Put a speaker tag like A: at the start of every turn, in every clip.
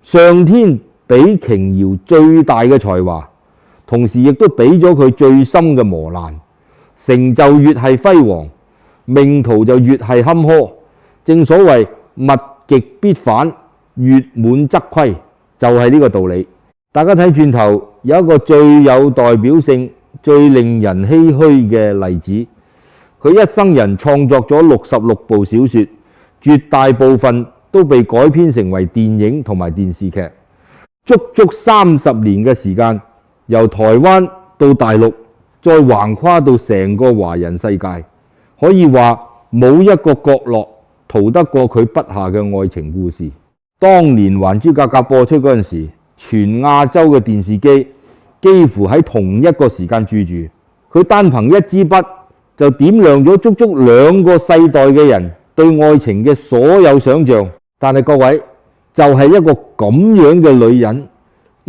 A: 上天俾瓊瑤最大嘅才華，同時亦都俾咗佢最深嘅磨難，成就越係輝煌，命途就越係坎坷。正所謂物極必反，月滿則虧，就係呢個道理。大家睇轉頭，有一個最有代表性、最令人唏噓嘅例子，佢一生人創作咗66部小說，絕大部分都被改編成為電影同埋電視劇，足足30年嘅時間，由台灣到大陸，再橫跨到成個華人世界，可以話冇一個角落逃得過佢筆下嘅愛情故事。當年《還珠格格》播出嗰陣時，全亞洲嘅電視機幾乎喺同一個時間駐住，佢單憑一支筆就點亮咗足足2個世代嘅人對愛情嘅所有想像。但係各位，就係一個咁樣嘅女人，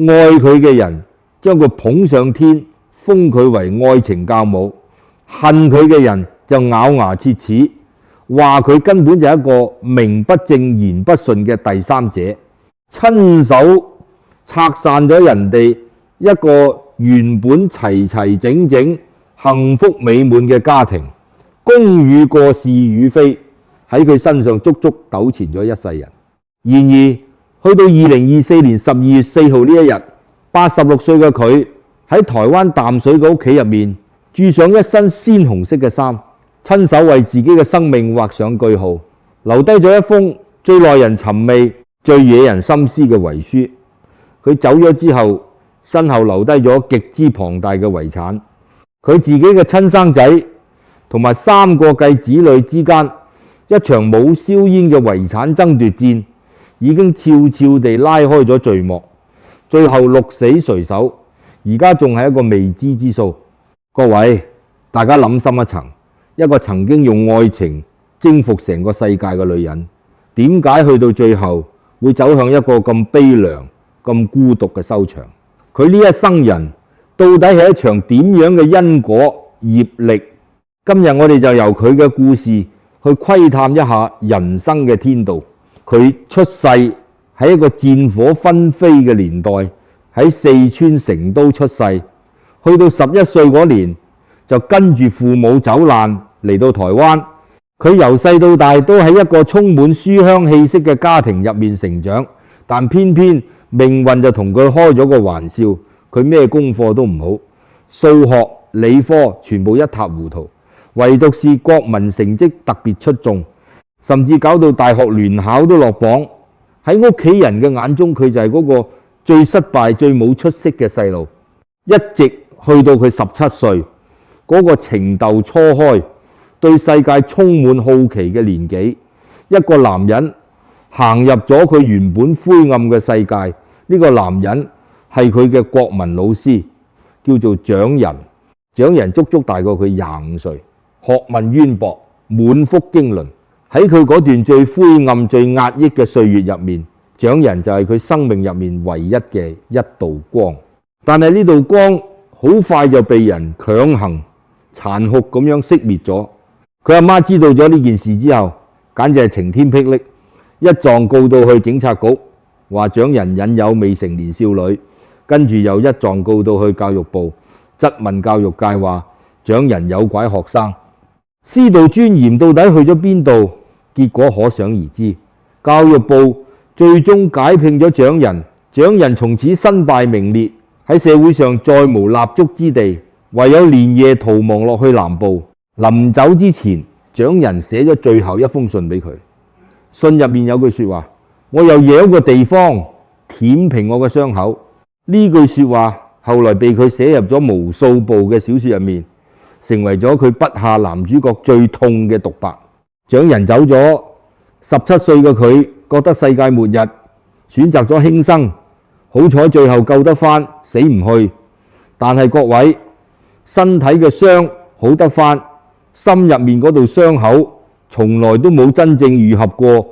A: 愛佢嘅人將佢捧上天，封佢為愛情教母；恨佢嘅人就咬牙切齒，話佢根本就係一個名不正言不順嘅第三者，親手拆散咗人哋一個原本齊齊整整、幸福美滿嘅家庭，功與過、是與非，喺佢身上足足糾纏咗一世人。然而去到2024年12月4號呢一日，86歲嘅佢喺台灣淡水嘅屋企入面，著上一身鮮紅色嘅衫，親手為自己嘅生命畫上句號，留低咗一封最耐人尋味、最惹人深思嘅遺書。佢走咗之後，身後留低咗極之龐大嘅遺產。佢自己嘅親生仔同埋3個繼子女之間，一場冇硝煙嘅遺產爭奪戰已經悄悄地拉開咗序幕，最後鹿死誰手，而家仲係一個未知之數。各位，大家諗深一層，一個曾經用愛情征服成個世界嘅女人，點解去到最後會走向一個咁悲涼、咁孤獨嘅收場？佢呢一生人到底係一場點樣嘅因果業力？今日我哋就由佢嘅故事去窺探一下人生嘅天道。佢出世喺一個戰火紛飛嘅年代，喺四川成都出世，去到11歲嗰年就跟住父母走難嚟到台灣。佢由細到大都喺一個充滿書香氣息嘅家庭入面成長，但偏偏命運就同佢開咗個玩笑，佢咩功課都唔好，數學、理科全部一塌糊塗，唯獨是國文成績特別出眾，甚至搞到大學聯考都落榜。喺屋企人嘅眼中，佢就係嗰個最失敗、最冇出息嘅細路。一直去到佢17歲，嗰個情竇初開、對世界充滿好奇嘅年紀，一個男人行入咗佢原本灰暗嘅世界。呢個男人係佢嘅國文老師，叫做蔣仁。蔣仁足足大過佢25歲，學問淵博，滿腹經綸。喺佢嗰段最灰暗、最壓抑嘅歲月入面，蔣仁就係佢生命入面唯一嘅一道光。但係呢道光好快就被人強行、殘酷咁樣熄滅咗。佢阿媽知道咗呢件事之後，簡直係晴天霹靂，一狀告到去警察局，話蔣仁引誘未成年少女，跟住又一狀告到去教育部，質問教育界話蔣仁誘拐學生。師道尊嚴到底去咗邊度？結果可想而知，教育部最終解聘咗蔣仁，蔣仁從此身敗名裂，喺社會上再無立足之地，唯有連夜逃亡落去南部。臨走之前，蔣仁寫咗最後一封信俾佢，信入面有句說話：我又要一個地方舔平我嘅傷口。呢句說話後來被佢寫入咗無數部嘅小說入面，成為咗佢筆下男主角最痛嘅獨白。蔣仁走咗，17歲嘅佢覺得世界末日，選擇咗輕生。好彩最後救得翻，死唔去。但係各位，身體嘅傷好得翻，心入面嗰道傷口從來都冇真正愈合過。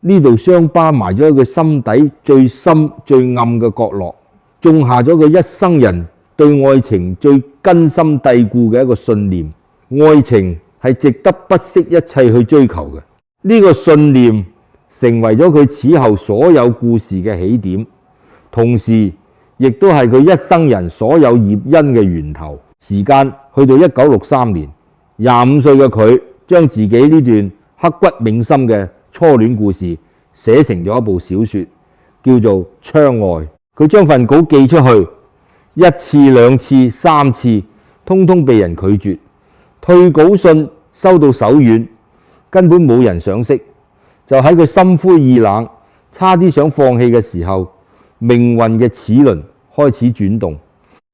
A: 呢度傷疤埋咗喺佢心底最深最暗嘅角落，種下咗佢一生人對愛情最根深蒂固嘅一個信念：愛情係值得不惜一切去追求嘅。呢個信念成為咗佢此後所有故事嘅起點，同時亦都係佢一生人所有業因嘅源頭。時間去到1963年，25歲嘅佢將自己呢段刻骨銘心嘅初戀故事寫成咗一部小說，叫做《窗外》。佢將份稿寄出去，一次、兩次、三次，通通被人拒絕。退稿信收到手軟，根本冇人賞識。就喺佢心灰意冷，差啲想放棄嘅時候，命運嘅齒輪開始轉動。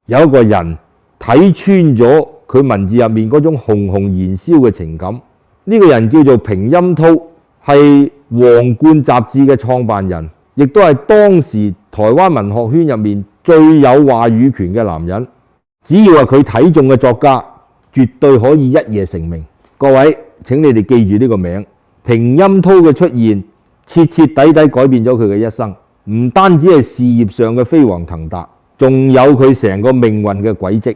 A: 有一個人睇穿咗佢文字入面嗰種熊熊燃燒嘅情感。呢個人叫做平鑫濤，係皇冠雜誌嘅創辦人，亦都係當時台灣文學圈入面最有話語權嘅男人。只要係佢睇中嘅作家，絕對可以一夜成名。各位，請你哋記住呢個名。平鑫濤嘅出現，徹徹底底改變咗佢嘅一生。唔單止係事業上嘅飛黃騰達，仲有佢成個命運嘅軌跡。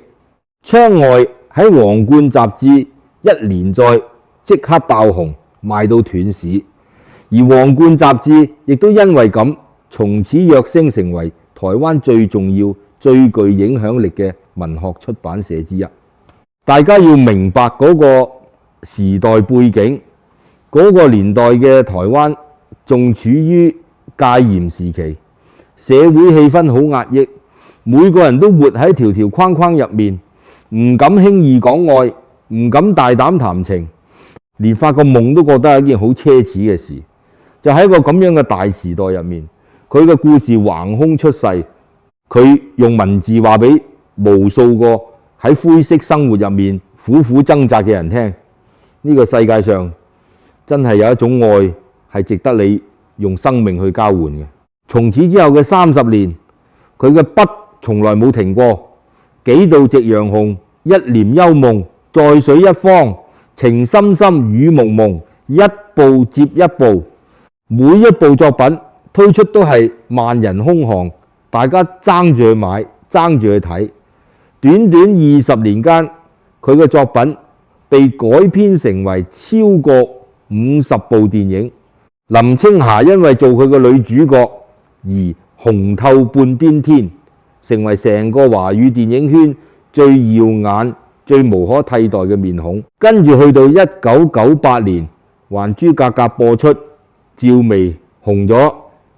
A: 窗外喺皇冠雜誌一連載即刻爆紅，賣到斷市。而皇冠雜誌亦都因為咁，從此躍升成為台灣最重要、最具影響力嘅文學出版社之一。大家要明白嗰個時代背景，嗰個年代嘅台灣仲處於戒嚴時期，社會氣氛好壓抑，每個人都活喺條條框框入面，唔敢輕易講愛，唔敢大膽談情，連發個夢都覺得係一件好奢侈嘅事。就喺一個咁樣嘅大時代入面，佢嘅故事橫空出世，佢用文字話俾無數個喺灰色生活入面苦苦掙扎嘅人聽，呢個世界上真係有一種愛係值得你用生命去交換嘅。從此之後嘅30年，佢嘅筆從來冇停過。幾度夕陽紅，一簾幽夢，在水一方，情深深雨濛濛，一部接一部，每一部作品推出都係萬人空巷，大家爭住去買，爭住去睇。短短20年間，佢嘅作品被改編成為超過50部電影。林青霞因為做佢嘅女主角而紅透半邊天，成為成個華語電影圈最耀眼、最無可替代嘅面孔。跟住去到1998年，《還珠格格》播出，趙薇紅咗，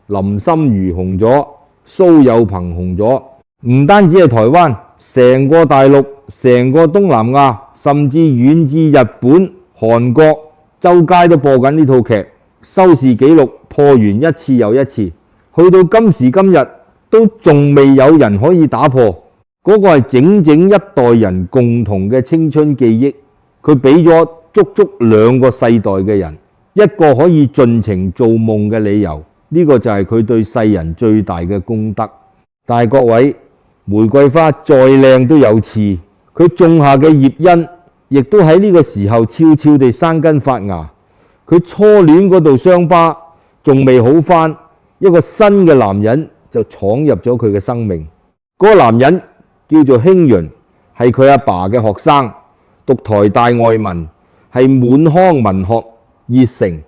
A: 林心如紅咗，蘇有朋紅咗。唔單止係台灣，成個大陸、成個東南亞，甚至遠至日本、韓國，周街都播緊呢套劇，收視紀錄破完一次又一次。去到今時今日，都仲未有人可以打破。嗰個係整整一代人共同嘅青春記憶。佢俾咗足足2個世代嘅人一個可以盡情做夢嘅理由。呢個就係佢對世人最大嘅功德。但係各位，玫瑰花再靚都有刺，佢種下嘅業因亦都喺呢個時候悄悄地生根發芽。佢初戀嗰度傷疤仲未好返，一個新嘅男人就闖入咗佢嘅生命。嗰個男人叫做興潤，係佢阿爸嘅學生，讀台大外文，係滿腔文學熱誠，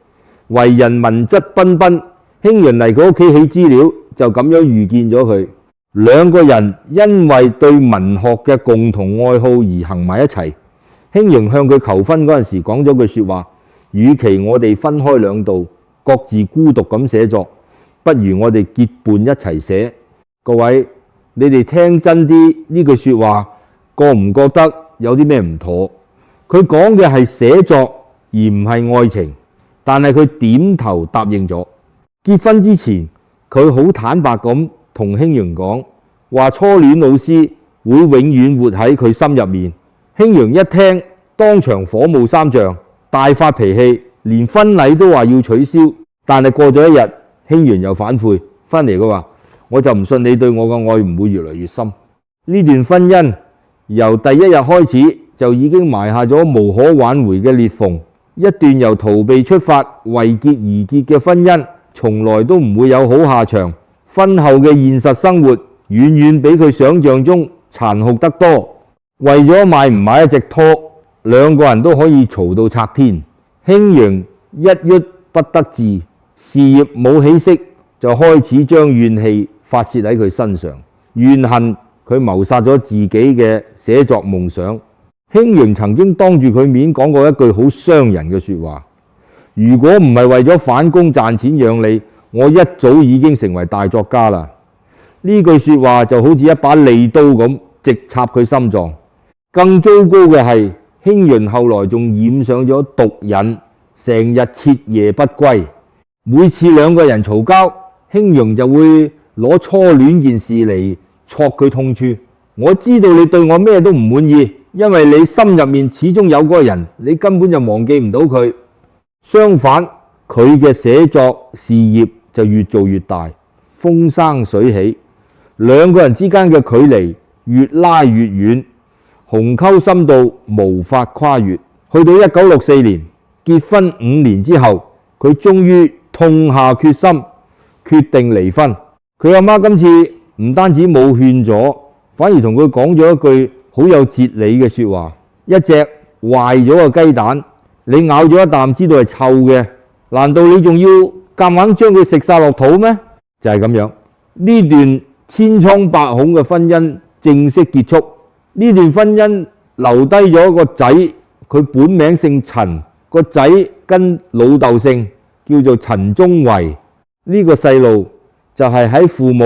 A: 為人文質彬彬。興潤嚟佢屋企起資料，就咁樣遇見咗佢。2個人因為對文學嘅共同愛好而行埋一齊。興潤向佢求婚嗰陣時講咗句說話：與其我哋分開兩道，各自孤獨咁寫作，不如我哋結伴一齊寫。各位，你哋聽真啲，呢句說話覺唔覺得有啲咩唔妥？佢講嘅係寫作而唔係愛情，但係佢點頭答應咗。結婚之前，佢好坦白咁同興潤講話，初戀老師會永遠活喺佢心入面。興潤一聽，當場火冒三丈，大發脾氣，連婚禮都話要取消。但係過咗一日，興潤又反悔翻嚟，佢話：我就唔信你對我嘅愛唔會越嚟越深。呢段婚姻由第一日開始就已經埋下咗無可挽回嘅裂縫。一段由逃避出發、為結而結嘅婚姻，從來都唔會有好下場。婚後嘅現實生活遠遠比佢想象中殘酷得多。為咗買唔買一隻拖，2個人都可以嘈到拆天。興潤一鬱不得志，事業冇起色，就開始將怨氣發泄喺佢身上，怨恨佢謀殺咗自己嘅寫作夢想。興榮曾經當住佢面講過一句好傷人嘅說話：如果唔係為咗反攻賺錢養你，我一早已經成為大作家啦。呢句說話就好似一把利刀咁，直插佢心臟。更糟糕嘅係，興榮後來仲染上咗毒癮，成日徹夜不歸。每次兩個人嘈交，興榮就會攞初戀件事嚟戳佢痛處。我知道你對我咩都唔滿意，因為你心入面始終有嗰個人，你根本就忘記唔到佢。相反，佢嘅寫作事業就越做越大，風生水起，兩個人之間嘅距離越拉越遠，鴻溝深到無法跨越。去到1964年，結婚5年之後，佢終於痛下決心，決定離婚。佢阿媽今次唔單止冇勸阻，反而同佢講咗一句好有哲理嘅說話：一隻壞咗嘅雞蛋，你咬咗一啖知道係臭嘅，難道你仲要夾硬將佢食晒落肚咩？就係咁樣，呢段千瘡百孔嘅婚姻正式結束。呢段婚姻留低咗個仔，佢本名姓陳，個仔跟老豆姓，叫做陳宗維。呢個細路就係喺父母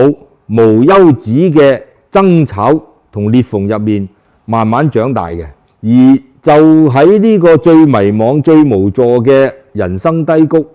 A: 無休止嘅爭吵同裂縫入面慢慢長大嘅。而就喺呢個最迷茫、最無助嘅人生低谷，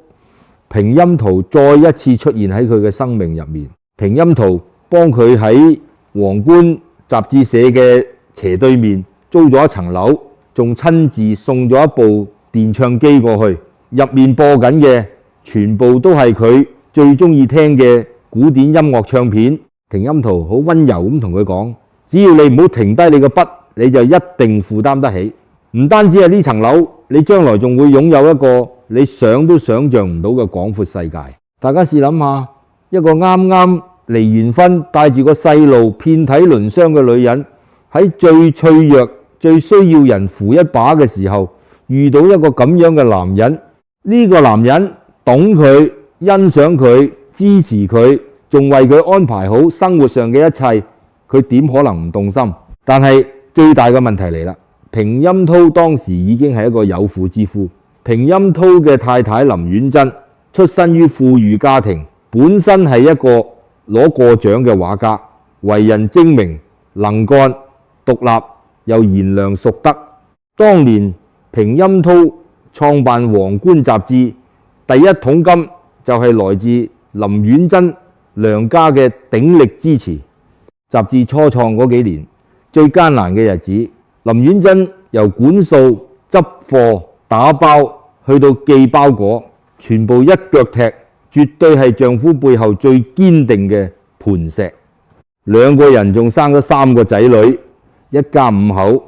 A: 平鑫圖再一次出現喺佢嘅生命入面。平鑫圖幫佢喺皇冠雜誌社嘅斜對面租咗一層樓，仲親自送咗一部電唱機過去，入面播緊嘅全部都係佢最中意聽嘅古典音樂唱片。平鑫圖好溫柔咁同佢講：只要你唔好停低你個筆，你就一定負擔得起。唔單止係呢層樓，你將來仲會擁有一個你想都想象唔到嘅廣闊世界。大家試諗下，一個啱啱離完婚，帶住個細路，遍體鱗傷嘅女人，喺最脆弱、最需要人扶一把嘅時候，遇到一個咁樣嘅男人。呢個男人懂佢、欣賞佢、支持佢，仲為佢安排好生活上嘅一切，佢點可能唔動心？但係最大嘅問題嚟啦，平鑫濤當時已經係一個有婦之夫。平鑫濤嘅太太林婉珍出身於富裕家庭，本身係一個攞過獎嘅畫家，為人精明、能幹、獨立又賢良淑德。當年平鑫濤創辦《皇冠》雜誌，第一桶金就係來自林婉珍娘家嘅鼎力支持。雜誌初創嗰幾年，最艱難嘅日子，林婉珍由管數、執貨、打包去到寄包裹，全部一腳踢，絕對係丈夫背後最堅定嘅磐石。兩個人仲生咗3個仔女，一家5口。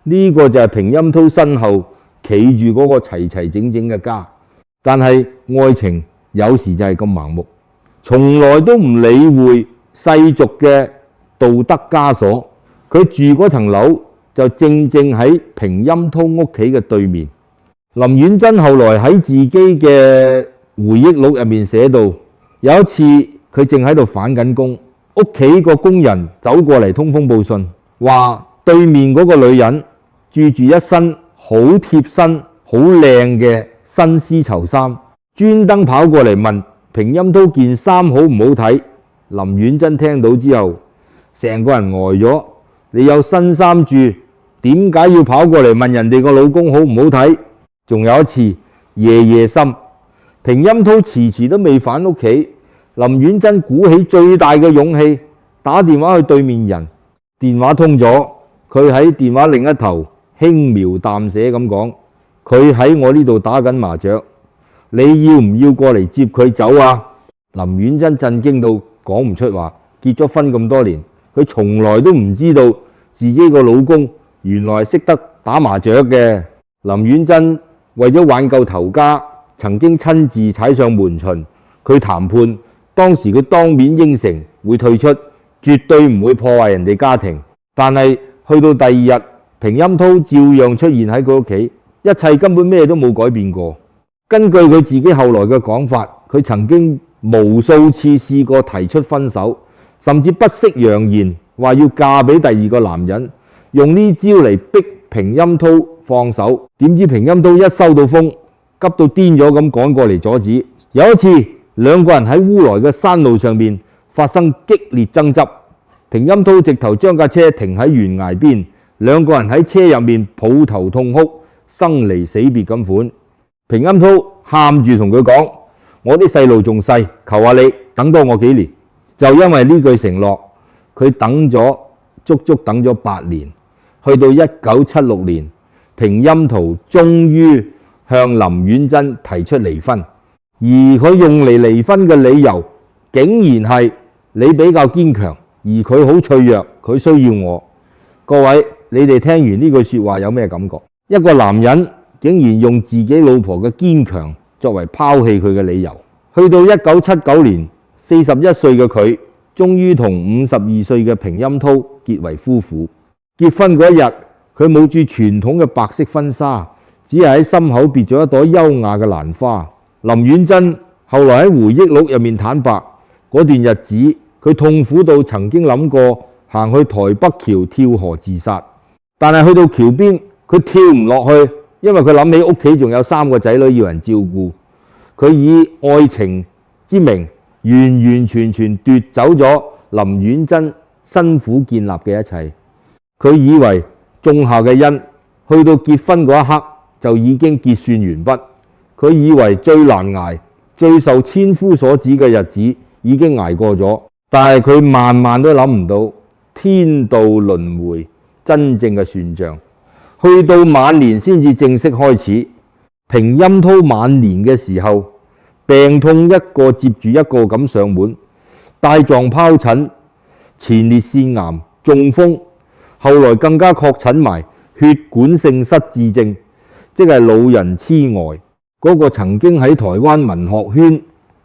A: 呢個就係平鑫濤身後企住嗰個齊齊整整嘅家。但係愛情有時就係咁盲目，從來都唔理會世俗嘅道德枷鎖。佢住嗰層樓就正正喺平鑫濤屋企嘅對面。林婉珍後來喺自己嘅回憶錄入面寫到，有一次佢正喺度返緊工，屋企個工人走過嚟通風報信，話對面嗰個女人著住一身好貼身、好靚嘅新絲綢衫，專登跑過嚟問平鑫濤件衫好唔好睇。林婉珍聽到之後，成個人呆咗。你有新衫住，點解要跑過嚟問人哋個老公好唔好睇？仲有一次夜夜深，平鑫濤遲遲都未返屋企，林婉珍鼓起最大嘅勇氣打電話去對面人。電話通咗，佢喺電話另一頭輕描淡寫咁講：佢喺我呢度打緊麻雀，你要唔要過嚟接佢走啊？林婉珍震驚到講唔出話，結咗婚咁多年，佢從來都唔知道自己個老公原來識得打麻雀嘅。林婉珍為咗挽救頭家，曾經親自踩上門巡，佢談判，當時佢當面應承會退出，絕對唔會破壞人哋家庭。但係去到第二日，平鑫濤照樣出現喺佢屋企，一切根本咩都冇改變過。根據佢自己後來嘅講法，佢曾經無數次試過提出分手，甚至不惜揚言話要嫁俾第二個男人，用呢招嚟逼平鑫濤放手。點知平鑫濤一收到風，急到癲咗咁趕過嚟阻止。有一次，兩個人喺烏來嘅山路上面發生激烈爭執，平鑫濤直頭將架車停喺懸崖邊，兩個人喺車入面抱頭痛哭，生離死別咁款。平鑫濤喊住同佢講：我啲細路仲細，求下你等多我幾年。就因為呢句承諾，佢足足等咗8年，去到1976年，平鑫濤終於向林婉珍提出離婚，而佢用嚟離婚嘅理由，竟然係你比較堅強，而佢好脆弱，佢需要我。各位，你哋聽完呢句說話有咩感覺？一個男人竟然用自己老婆嘅堅強作為拋棄佢嘅理由。去到1979年，41歲嘅佢終於同52歲嘅平鑫濤結為夫婦。結婚嗰日，佢冇著傳統嘅白色婚紗，只係喺心口別咗一朵優雅嘅蘭花。林婉珍後來喺回憶錄入面坦白，嗰段日子佢痛苦到曾經諗過行去台北橋跳河自殺，但係去到橋邊佢跳唔落去，因為佢諗起屋企仲有3個仔女要人照顧。佢以愛情之名完全奪走咗林婉珍辛苦建立嘅一切。佢以為種下嘅因，去到結婚嗰一刻就已經結算完畢。佢以為最難捱、最受千夫所指嘅日子已經捱過咗，但係佢萬萬都諗唔到天道輪迴真正嘅算賬，去到晚年先至正式開始。平鑫濤晚年嘅時候，病痛一個接住一個咁上門，帶狀疱疹、前列腺癌、中風，後來更加確診埋血管性失智症，即係老人痴呆。嗰個曾經喺台灣文學圈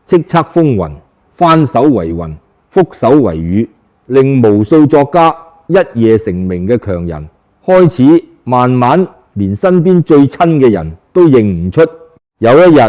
A: 叱咤風雲、翻手為雲、覆手為雨，令無數作家一夜成名嘅強人，開始慢慢連身邊最親嘅人都認唔出。有一日，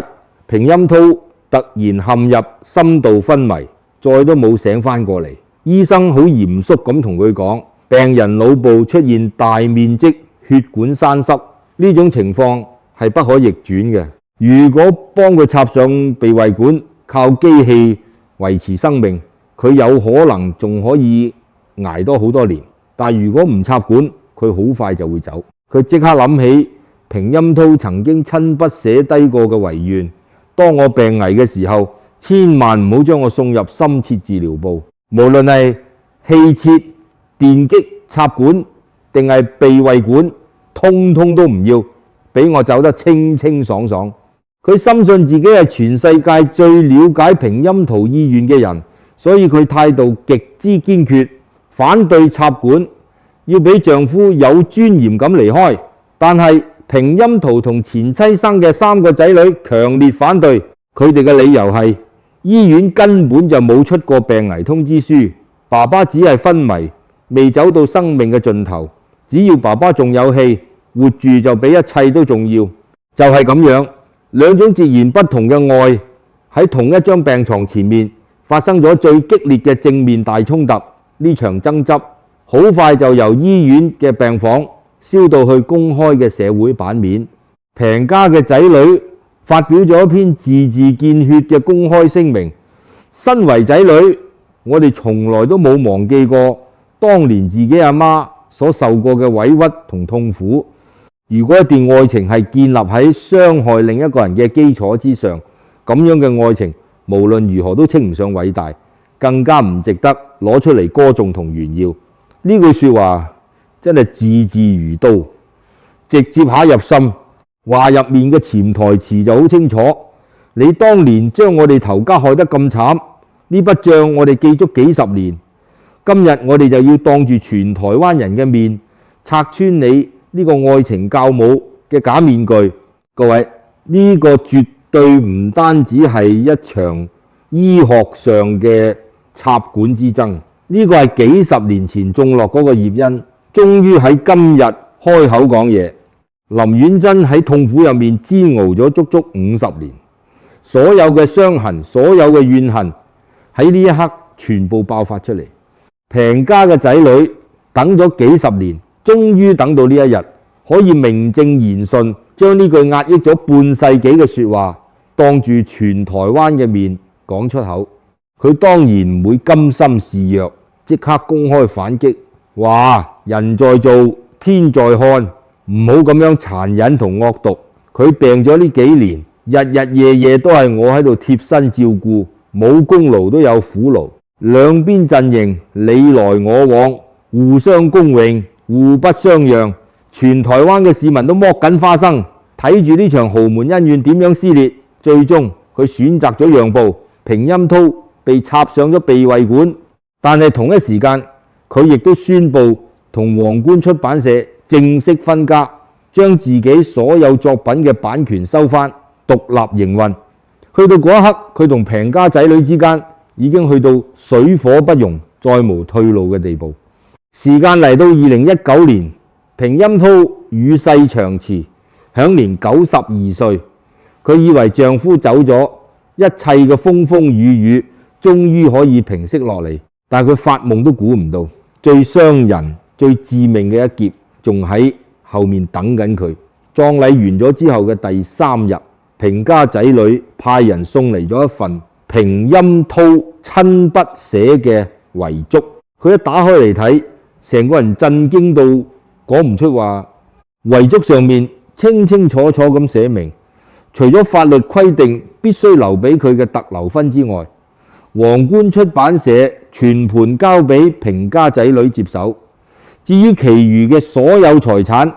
A: 平鑫濤突然陷入深度昏迷，再都冇醒返過嚟。醫生好嚴肅咁同佢講，病人腦部出現大面積血管栓塞，呢種情況係不可逆轉嘅。如果幫佢插上鼻胃管，靠機器維持生命，佢有可能仲可以捱多好多年。但如果唔插管，佢好快就會走。佢即刻諗起平鑫濤曾經親筆寫低過嘅遺願：當我病危嘅時候，千萬唔好將我送入深切治療部，無論係氣切、電擊、插管定係鼻胃管，通通都唔要，俾我走得清清爽爽。佢深信自己係全世界最了解平鑫濤意願嘅人，所以佢態度極之堅決，反對插管，要俾丈夫有尊嚴咁離開。但係平鑫濤同前妻生嘅3個仔女強烈反對，佢哋嘅理由係醫院根本就冇出過病危通知書，爸爸只係昏迷，未走到生命嘅盡頭，只要爸爸仲有氣，活住就比一切都重要。就係咁樣，兩種截然不同嘅愛喺同一張病床前面發生咗最激烈嘅正面大衝突。呢場爭執好快就由醫院嘅病房燒到去公開嘅社會版面。平家嘅仔女發表咗一篇字字見血嘅公開聲明：身為仔女，我哋從來都冇忘記過當年自己阿媽所受過嘅委屈同痛苦。如果一段愛情係建立喺傷害另一個人嘅基礎之上，咁樣嘅愛情無論如何都稱唔上偉大，更加唔值得攞出嚟歌頌同炫耀。呢句說話真係字字如刀，直接下入心。話入面嘅潛台詞就好清楚：你當年將我哋頭家害得咁慘，呢筆賬我哋記足幾十年，今日我哋就要當住全台灣人嘅面拆穿你呢個愛情教母嘅假面具。各位，呢個絕對唔單止係一場醫學上嘅插管之爭，呢個係幾十年前種落嗰個業因，終於喺今日開口講嘢。林婉珍喺痛苦入面煎熬咗足足50年，所有嘅傷痕，所有嘅怨恨喺呢一刻全部爆發出嚟。平家嘅仔女等咗幾十年，終於等到呢一日，可以名正言順將呢句壓抑咗半世紀嘅說話，當住全台灣嘅面講出口。佢當然唔會甘心示弱，即刻公開反擊，話人在做天在看，唔好咁樣殘忍同惡毒。佢病咗呢幾年，日日夜夜都係我喺度貼身照顧，冇功勞都有苦勞，兩邊陣營你來我往，互相恭榮，互不相讓。全台灣嘅市民都剝緊花生，睇住呢場豪門恩怨點樣撕裂。最終佢選擇咗讓步，平鑫濤被插上咗避諱館。但係同一時間，佢亦都宣布同皇冠出版社正式分家，將自己所有作品嘅版權收返，獨立營運。去到嗰一刻，佢同平家仔女之間已經去到水火不容、再無退路嘅地步。時間嚟到2019年，平鑫濤與世長辭，享年92歲。佢以為丈夫走咗，一切嘅風風雨雨終於可以平息落嚟，但佢發夢都估唔到，最傷人、最致命嘅一劫仲喺後面等緊佢。葬禮完咗之後嘅第3日，平家仔女派人送嚟咗一份平鑫濤親筆寫嘅遺囑。佢一打開嚟睇，成個人震驚到講唔出話。遺囑上面清清楚楚咁寫明，除咗法律規定必須留俾佢嘅特留分之外，皇冠出版社全盤交俾平家仔女接手。至於其餘嘅所有財產，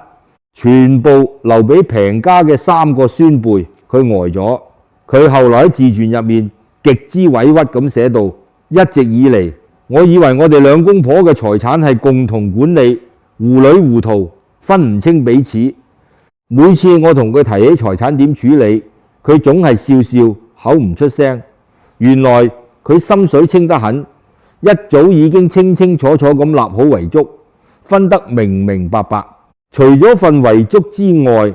A: 全部留俾平家嘅3個孫輩。佢呆咗。佢後來喺自傳入面極之委屈咁寫道：一直以嚟，我以為我哋兩公婆嘅財產係共同管理，糊裏糊塗，分唔清彼此。每次我同佢提起財產點處理，佢總係笑笑，口唔出聲。原來佢心水清得很，一早已經清清楚楚咁立好遺囑，分得明明白白。除咗份遺囑之外，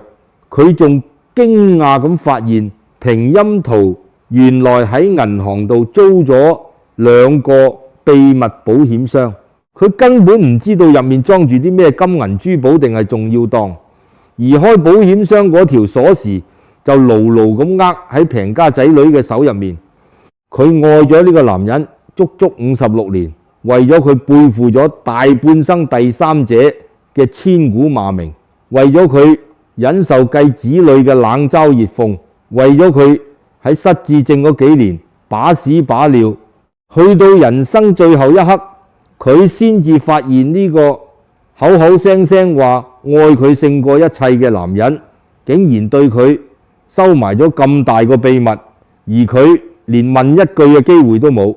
A: 佢仲驚訝咁發現平鑫濤原來喺銀行度租咗2個秘密保險箱。佢根本唔知道入面裝住啲咩金銀珠寶定係重要檔，而開保險箱嗰條鎖匙就牢牢咁握喺平家仔女嘅手入面。佢愛咗呢個男人足足56年，為咗佢背負咗大半生第三者嘅千古罵名，為咗佢忍受繼子女嘅冷嘲熱諷，為咗佢喺失智症嗰幾年把屎把尿，去到人生最後一刻，佢先至發現呢個口口聲聲話愛佢勝過一切嘅男人，竟然對佢收埋咗咁大個秘密，而佢連問一句嘅機會都冇。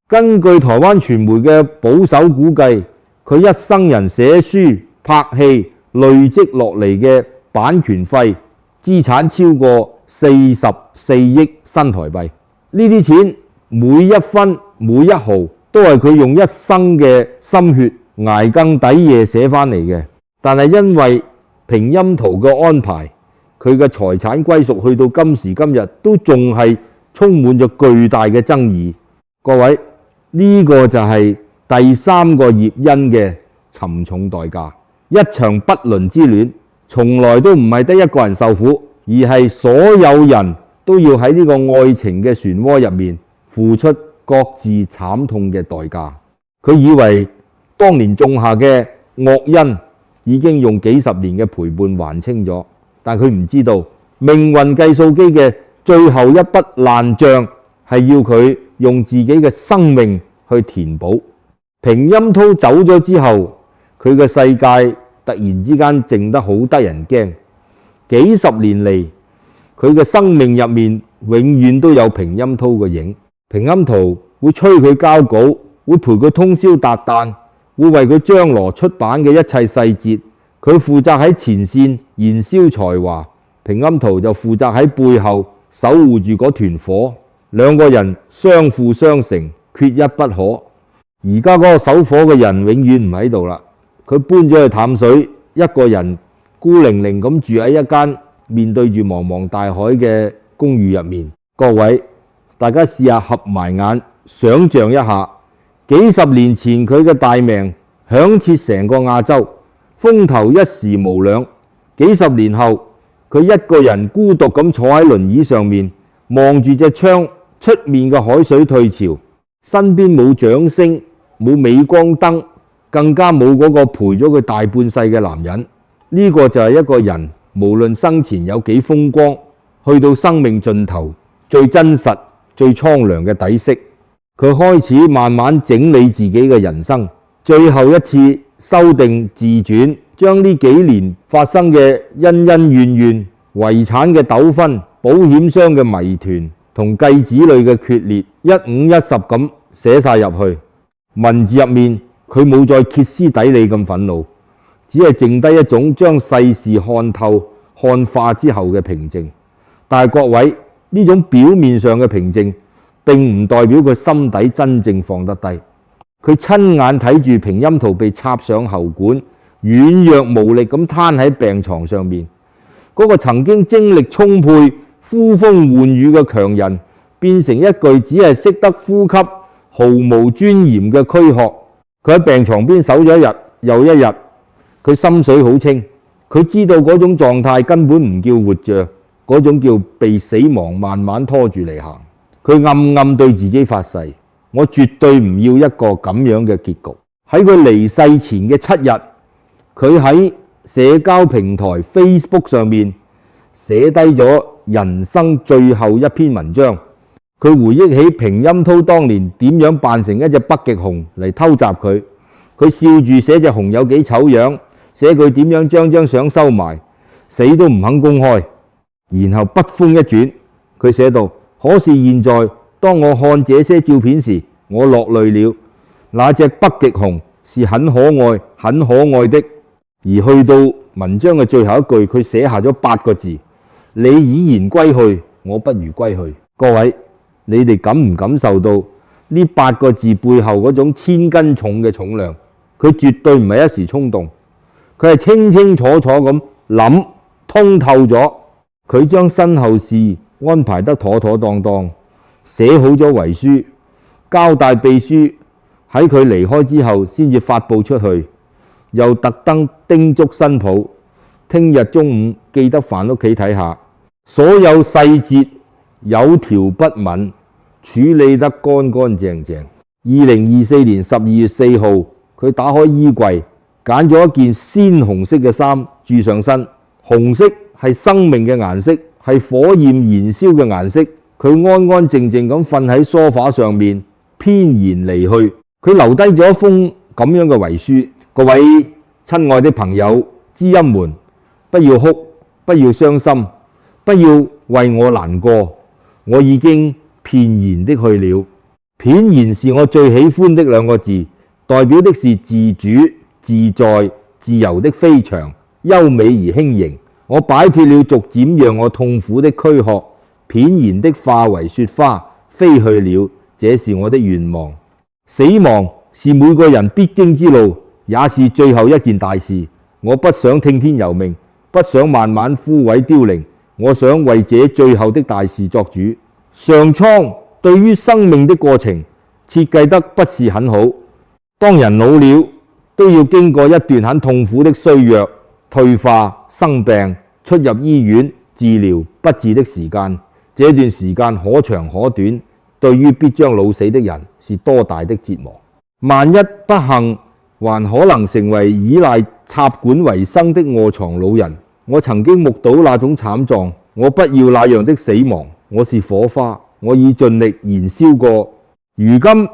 A: 根據台灣傳媒嘅保守估計，佢一生人寫書拍戲累積落嚟嘅版權費資產超過44億新台幣。呢啲錢每一分每一毫都係佢用一生嘅心血捱更抵夜寫翻嚟嘅。但係因為平鑫濤嘅安排，佢嘅財產歸屬去到今時今日都仲係充滿咗巨大嘅爭議。各位，呢個就係第3個葉恩嘅沉重代價。一場不倫之戀從來都唔係得一個人受苦，而係所有人都要喺呢個愛情嘅漩渦入面付出各自慘痛嘅代價。佢以為當年種下嘅惡因已經用幾十年嘅陪伴還清咗，但佢唔知道命運計數機嘅最後一筆爛賬係要佢用自己嘅生命去填補。平鑫濤走咗之後，佢嘅世界突然之間靜得好得人驚。幾十年嚟，佢嘅生命入面永遠都有平鑫濤嘅影。平鑫濤會催佢交稿，會陪佢通宵達旦，會為佢張羅出版嘅一切細節。佢負責喺前線燃燒才華，平鑫濤就負責喺背後守護住嗰團火。兩個人相輔相成，缺一不可。而家嗰個守火嘅人永遠唔喺度啦，佢搬咗去淡水，一個人孤零零咁住喺一間面對住茫茫大海嘅公寓入面。各位，大家試下合埋眼，想像一下，幾十年前佢嘅大名響徹成個亞洲，風頭一時無兩。幾十年後，佢一個人孤獨咁坐喺輪椅上面，望住隻窗出面嘅海水退潮，身邊冇掌聲，冇鎂光燈，更加冇嗰個陪咗佢大半世嘅男人。呢個就係一個人，無論生前有幾風光，去到生命盡頭最真實、最蒼涼嘅底色。佢開始慢慢整理自己嘅人生，最後一次修訂自傳，將呢幾年發生嘅恩恩怨怨、遺產嘅糾紛、保險商嘅謎團同繼子女嘅決裂，一五一十咁寫晒入去。文字入面，佢冇再歇斯底里咁憤怒，只係剩低一種將世事看透、看化之後嘅平靜。但係各位，呢種表面上嘅平靜並唔代表佢心底真正放得低。佢親眼睇住平鑫圖被插上喉管，軟弱無力咁攤喺病床上面。嗰個曾經精力充沛、呼風喚雨嘅強人，變成一具只係識得呼吸、毫無尊嚴嘅軀殼。佢喺病床邊守咗一日又一日，佢心水好清，佢知道嗰種狀態根本唔叫活着，嗰種叫被死亡慢慢拖住嚟行。佢暗暗對自己發誓，我絕對唔要一個咁樣嘅結局。喺佢離世前嘅7日，佢喺社交平台 Facebook 上面寫低咗人生最後一篇文章。佢回憶起平鑫圖當年點樣扮成一隻北極熊嚟偷襲佢，佢笑住寫隻熊有幾醜樣，寫佢點樣將張相收埋，死都唔肯公開。然後筆鋒一轉，佢寫道：可是現在當我看這些照片時，我落淚了。那隻北極熊是很可愛、很可愛的。而去到文章嘅最後一句，佢寫下咗8個字：你已然歸去，我不如歸去。各位，你哋感唔感受到呢8個字背後嗰種千斤重嘅重量？佢絕對唔係一時衝動，佢係清清楚楚咁諗通透咗。佢將身後事安排得妥妥當當，寫好咗遺書，交代秘書喺佢離開之後先至發佈出去，又特登叮囑新抱，聽日中午記得返屋企睇下，所有細節有條不紊，處理得乾乾淨淨。2024年12月4號，佢打開衣櫃，揀咗一件鮮紅色嘅衫著上身。紅色係生命嘅顏色，係火焰燃燒嘅顏色。佢安安靜靜咁瞓喺梳化上面，翩然離去。佢留低咗一封咁樣嘅遺書：各位親愛的朋友、知音們，不要哭，不要傷心，不要為我難過，我已經翩然的去了。翩然是我最喜歡的2個字，代表的是自主、自在、自由的飛翔，優美而輕盈。我擺脫了逐漸讓我痛苦的軀殼，翩然的化為雪花飛去了。這是我的願望。死亡是每個人必經之路，也是最後一件大事。我不想聽天由命，不想慢慢枯萎凋零，我想為這最後的大事作主。上蒼對於生命的過程設計得不是很好，當人老了都要經過一段很痛苦的衰弱、退化、生病、出入醫院、治療不治的時間。這段時間可長可短，對於必將老死的人是多大的折磨。萬一不幸，還可能成為依賴插管為生的臥床老人。我曾經目睹那種慘狀，我不要那樣的死亡。我是火花，我已盡力燃燒過。如今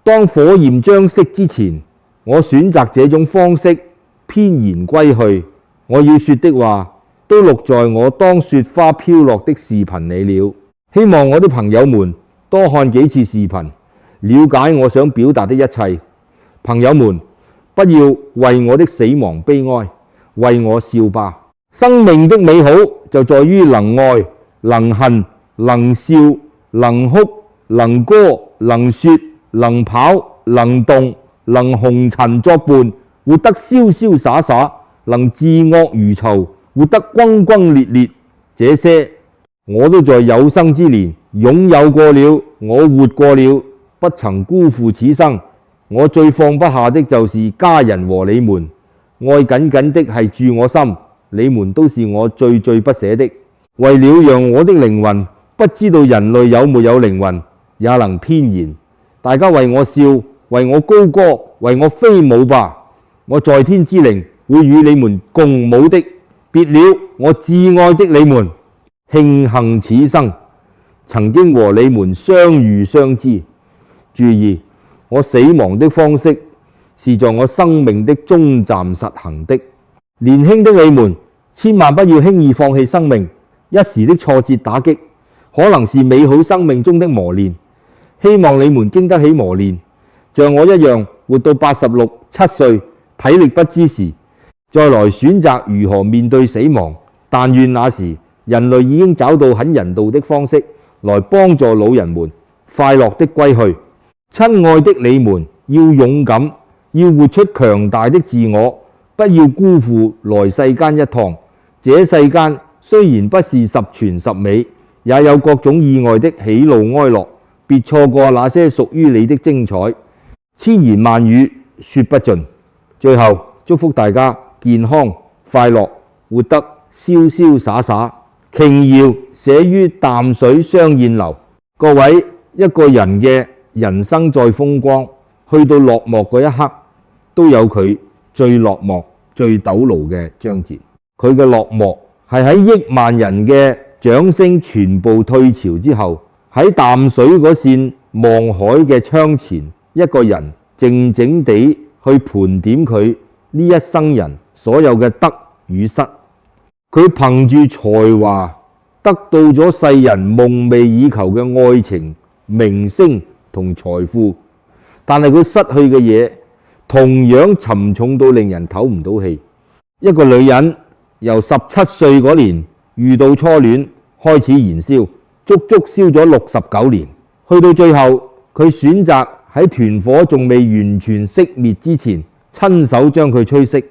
A: 當火焰將熄之前，我選擇這種方式翩然歸去。我要說的話都錄在我當雪花飄落的視頻裏了。希望我的朋友們多看幾次視頻，了解我想表達的一切。朋友們，不要為我的死亡悲哀，為我笑吧。生命的美好就在於能愛、能恨、能笑、能哭、能歌、能說、能跑、能動、能紅塵作伴，活得瀟瀟灑灑，能自惡如仇，活得轟轟烈烈，這些我都在有生之年擁有過了，我活過了，不曾辜負此生。我最放不下的就是家人和你們，愛緊緊的係住我心，你們都是我最最不捨的。為了讓我的靈魂不知道人類有沒有靈魂，也能翩然，大家為我笑，為我高歌，為我飛舞吧。我在天之靈會與你們共舞的。別了，我摯愛的你們，慶幸此生曾經和你們相遇相知。注意，我死亡的方式是在我生命的終站實行的。年輕的你們，千萬不要輕易放棄生命。一時的挫折打擊，可能是美好生命中的磨練。希望你們經得起磨練，像我一樣活到86、7歲，體力不支時，再來選擇如何面對死亡。但願那時人類已經找到很人道的方式來幫助老人們快樂的歸去。親愛的你們，要勇敢，要活出強大的自我，不要辜負來世間一趟。這世間雖然不是十全十美，也有各種意外的喜怒哀樂，別錯過那些屬於你的精彩。千言萬語說不盡。最後祝福大家健康快樂，活得瀟瀟灑灑。瓊瑤寫於淡水相燕樓。各位，一個人嘅人生再風光，去到落寞嗰一刻，都有佢最落寞、最陡盧嘅章節。佢嘅落寞係喺億萬人嘅掌聲全部退潮之後，喺淡水嗰線望海嘅窗前，一個人靜靜地去盤點佢呢一生人所有嘅得與失。佢憑住才華得到咗世人夢寐以求嘅愛情、名聲同財富，但係佢失去嘅嘢同樣沉重到令人唞唔到氣。一個女人由17歲嗰年遇到初戀開始燃燒，足足燒咗69年，去到最後佢選擇喺團火仲未完全熄滅之前親手將佢吹熄。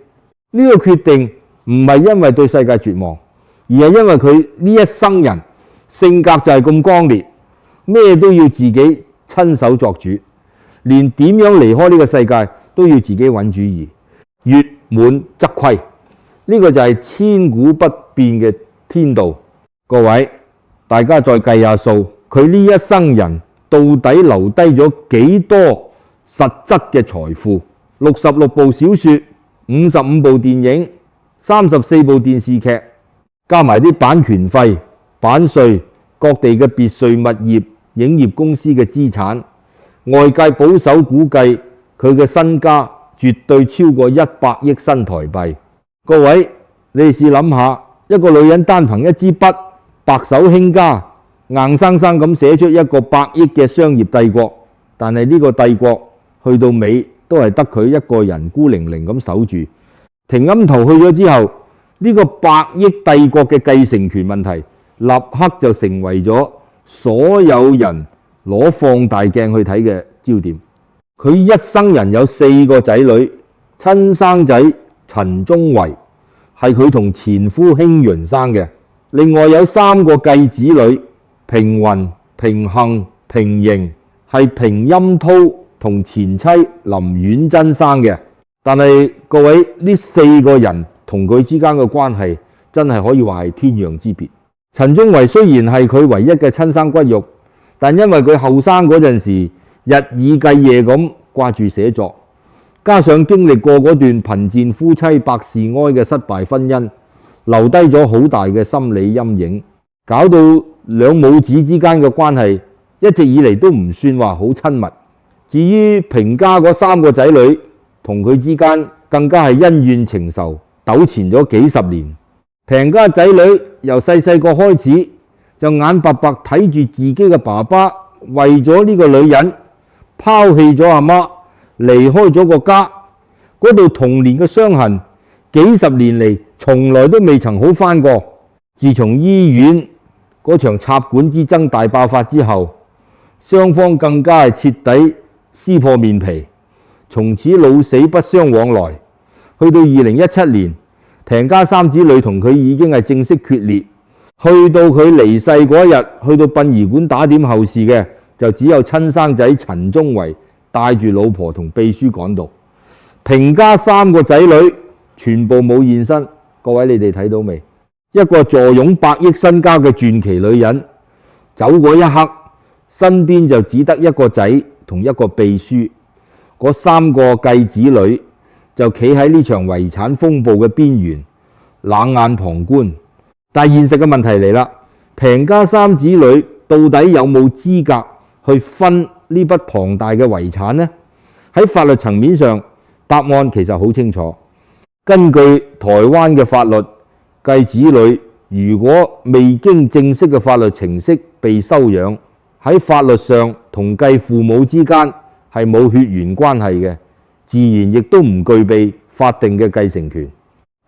A: 呢個決定唔係因為對世界絕望，而係因為佢呢一生人性格就係咁剛烈，咩都要自己親手作主，連點樣離開呢個世界都要自己揾主意。月滿則虧，呢個就係千古不變嘅天道。各位，大家再計下數，佢呢一生人到底留低咗幾多實質嘅財富？66部小說、55部電影、34部電視劇，加埋啲版權費、版稅、各地嘅別墅物業、影業公司嘅資產，外界保守估計佢嘅身家絕對超過100億新台幣。各位，你哋試諗下，一個女人單憑一支筆，白手興家，硬生生咁寫出一個100億嘅商業帝國，但係呢個帝國去到尾都係得佢一個人孤零零咁守住。停âm頭去咗之後，呢個100億帝國嘅繼承權問題立刻就成為咗所有人攞放大鏡去睇嘅焦點。佢一生人有4個仔女，親生仔陳宗維係佢同前夫興潤生嘅，另外有3個繼子女，平雲、平幸、平盈係平鑫濤同前妻林婉珍生嘅。但係各位，呢4個人同佢之間嘅關係真係可以話係天壤之別。陳宗維雖然係佢唯一嘅親生骨肉，但因為佢後生嗰陣時日以繼夜咁掛住寫作，加上經歷過嗰段貧賤夫妻百事哀嘅失敗婚姻，留低咗好大嘅心理陰影，搞到兩母子之間嘅關係一直以嚟都唔算話好親密。至於平家嗰3個仔女，同佢之間更加係恩怨情仇，糾纏咗幾十年。平家仔女由細細個開始就眼白白睇住自己嘅爸爸為咗呢個女人拋棄咗阿媽，離開咗個家，嗰度童年嘅傷痕幾十年嚟從來都未曾好返過。自從醫院嗰場插管之爭大爆發之後，雙方更加係徹底撕破面皮，從此老死不相往來。去到2017年，平家三子女同佢已經係正式決裂。去到佢離世嗰一日，去到殯儀館打點後事嘅，就只有親生仔陳宗維帶住老婆同秘書趕到。平家3個仔女全部冇現身。各位你哋睇到未？一個坐擁百億身家嘅傳奇女人，走嗰一刻，身邊就只得一個仔同一個秘書，嗰3個繼子女就企喺呢場遺產風暴嘅邊緣，冷眼旁觀。但係現實嘅問題嚟啦，平家3子女到底有冇資格去分呢筆龐大嘅遺產呢？喺法律層面上，答案其實好清楚。根據台灣嘅法律，繼子女如果未經正式嘅法律程式被收養，喺法律上同繼父母之間係冇血緣關係嘅，自然亦都唔具備法定嘅繼承權。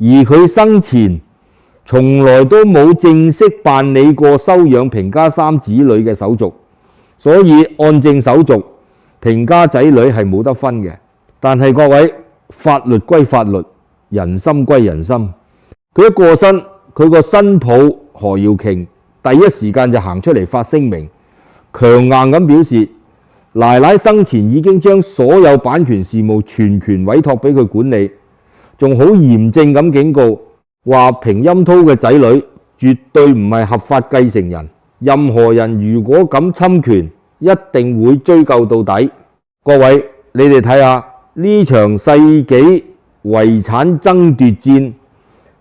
A: 而佢生前從來都冇正式辦理過收養平家3子女嘅手續，所以按證手續，平家仔女係冇得分嘅。但係各位，法律歸法律，人心歸人心。佢一過身，佢個新抱何耀瓊第一時間就行出嚟發聲明，強硬咁表示奶奶生前已經將所有版權事務全權委託俾佢管理，仲好嚴正咁警告話平鑫濤嘅仔女絕對唔係合法繼承人，任何人如果敢侵權，一定會追究到底。各位，你哋睇下呢場世紀遺產爭奪戰，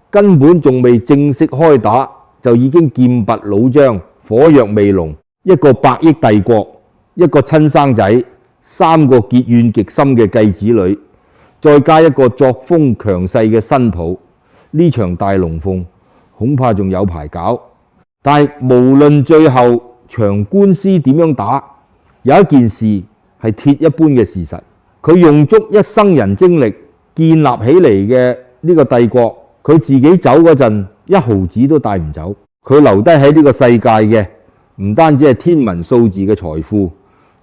A: 根本仲未正式開打，就已經劍拔弩張，火藥味濃。一個百億帝國，一個親生仔，3個結怨極深嘅繼子女，再加一個作風強勢嘅新抱。呢場大龍鳳恐怕仲有排搞。但係無論最後場官司點樣打，有一件事係鐵一般嘅事實，佢用足一生人精力建立起嚟嘅呢個帝國，佢自己走嗰陣一毫子都帶唔走。佢留低喺呢個世界嘅唔單止係天文數字嘅財富，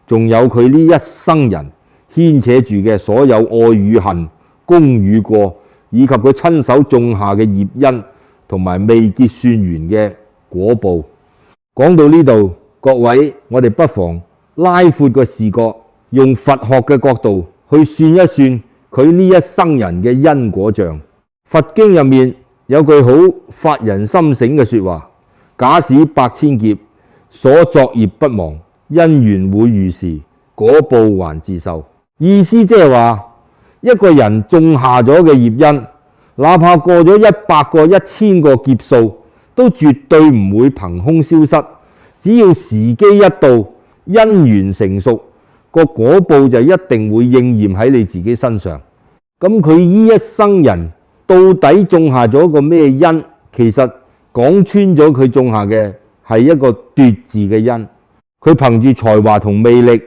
A: 仲有佢呢一生人牽扯住嘅所有愛與恨、功與過，以及佢親手種下嘅業因同埋未結算完嘅果報。講到呢度，各位，我哋不妨拉闊個視角，用佛學嘅角度去算一算佢呢一生人嘅因果帳。佛經入面有句好發人心醒嘅說話：假使百千劫，所作業不忘，因緣會遇時，果報還自受。意思即係話，一個人種下咗嘅業因，哪怕過咗100個、1000個劫數，都絕對唔會憑空消失。只要時機一到，因緣成熟，個果報就一定會應驗喺你自己身上。咁佢呢一生人到底種下咗個咩因？其實講穿咗，佢種下嘅係一個奪字嘅因。佢憑住才華同魅力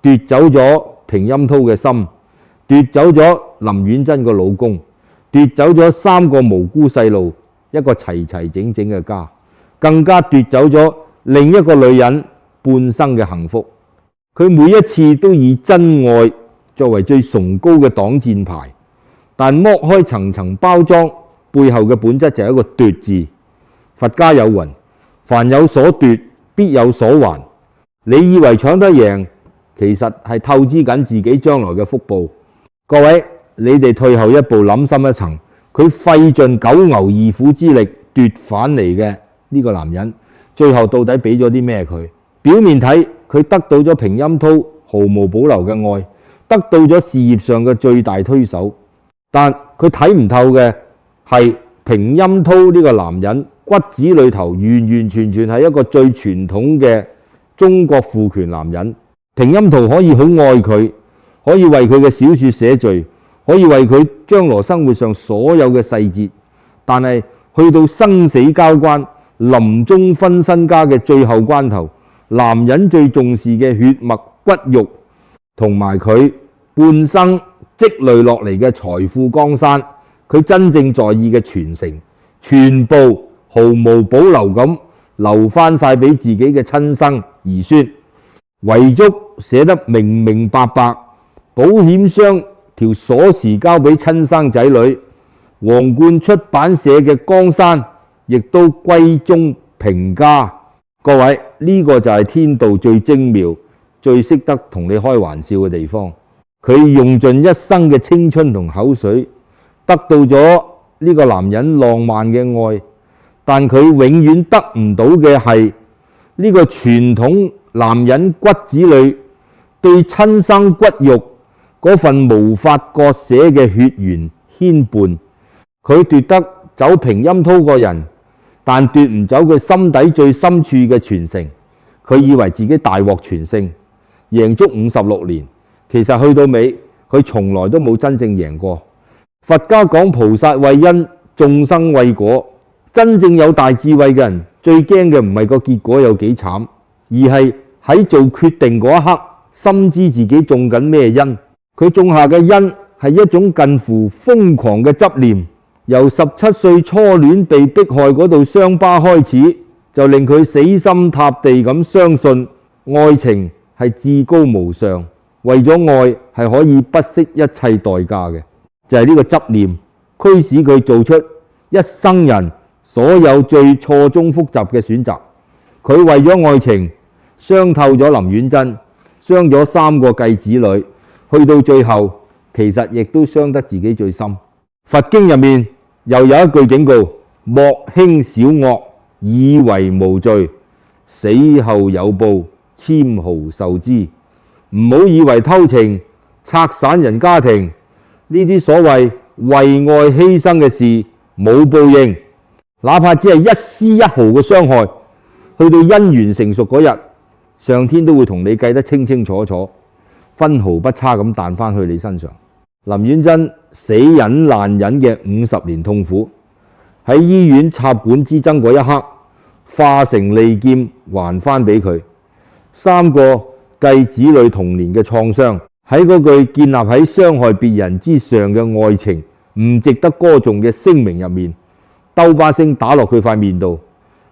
A: 奪走咗平鑫濤嘅心，奪走咗林婉珍個老公，奪走咗3個無辜細路，一個齊齊整整嘅家，更加奪走咗另一個女人半生嘅幸福。佢每一次都以真愛作為最崇高嘅擋箭牌，但剝開層層包裝，背後嘅本質就係一個奪字。佛家有云：凡有所奪，必有所還。你以為搶得贏，其實係透支緊自己將來嘅福報。各位，你哋退後一步諗深一層，佢費盡九牛二虎之力奪返嚟嘅呢個男人，最後到底俾咗啲咩佢？表面睇佢得到咗平鑫濤毫無保留嘅愛，得到咗事業上嘅最大推手，但佢睇唔透嘅係平鑫濤呢個男人骨子裏頭完完全全係一個最傳統嘅中國父權男人。平鑫濤可以好愛佢，可以為佢嘅小說寫序，可以為佢將來生活上所有嘅細節，但係去到生死交關、臨終分身家嘅最後關頭，男人最重視嘅血脈骨肉同埋佢半生積累落嚟嘅財富江山，佢真正在意嘅傳承，全部毫無保留咁留翻晒俾自己嘅親生兒孫。遺囑寫得明明白白，保險箱條鎖匙交俾親生仔女，皇冠出版社嘅江山亦都歸宗平家。各位，呢個就係天道最精妙、最識得同你開玩笑嘅地方。佢用盡一生嘅青春同口水，得到咗呢個男人浪漫嘅愛，但佢永遠得唔到嘅係呢個傳統男人骨子裏對親生骨肉嗰份無法割捨嘅血緣牽絆。佢奪得走平陰濤個人，但奪唔走佢心底最深處嘅傳承。佢以為自己大獲全勝，贏足56年，其實去到尾，佢從來都冇真正贏過。佛家講菩薩畏因，眾生畏果。真正有大智慧嘅人，最驚嘅唔係個結果有幾慘，而係喺做決定嗰一刻，深知自己種緊咩因。佢種下嘅因係一種近乎瘋狂嘅執念。由17歲初戀被迫害嗰度傷疤開始，就令佢死心塌地咁相信愛情係至高無上，為咗愛係可以不惜一切代價嘅。就係呢個執念驅使佢做出一生人所有最錯綜複雜嘅選擇。佢為咗愛情傷透咗林婉珍，傷咗3個繼子女，去到最後其實亦都傷得自己最深。佛經入面又有一句警告：莫輕小惡，以為無罪，死後有報，簽毫受之。唔好以為偷情、拆散人家庭呢啲所謂為愛犧牲嘅事冇報應，哪怕只係一絲一毫嘅傷害，去到姻緣成熟嗰日，上天都會同你計得清清楚楚，分毫不差咁彈返去你身上。林婉珍死忍爛忍嘅50年痛苦，喺醫院插管之爭嗰一刻，化成利劍還返俾佢。3個繼子女童年嘅創傷，喺嗰句建立喺傷害別人之上嘅愛情唔值得歌頌嘅聲明入面，兜巴星打落佢塊面度。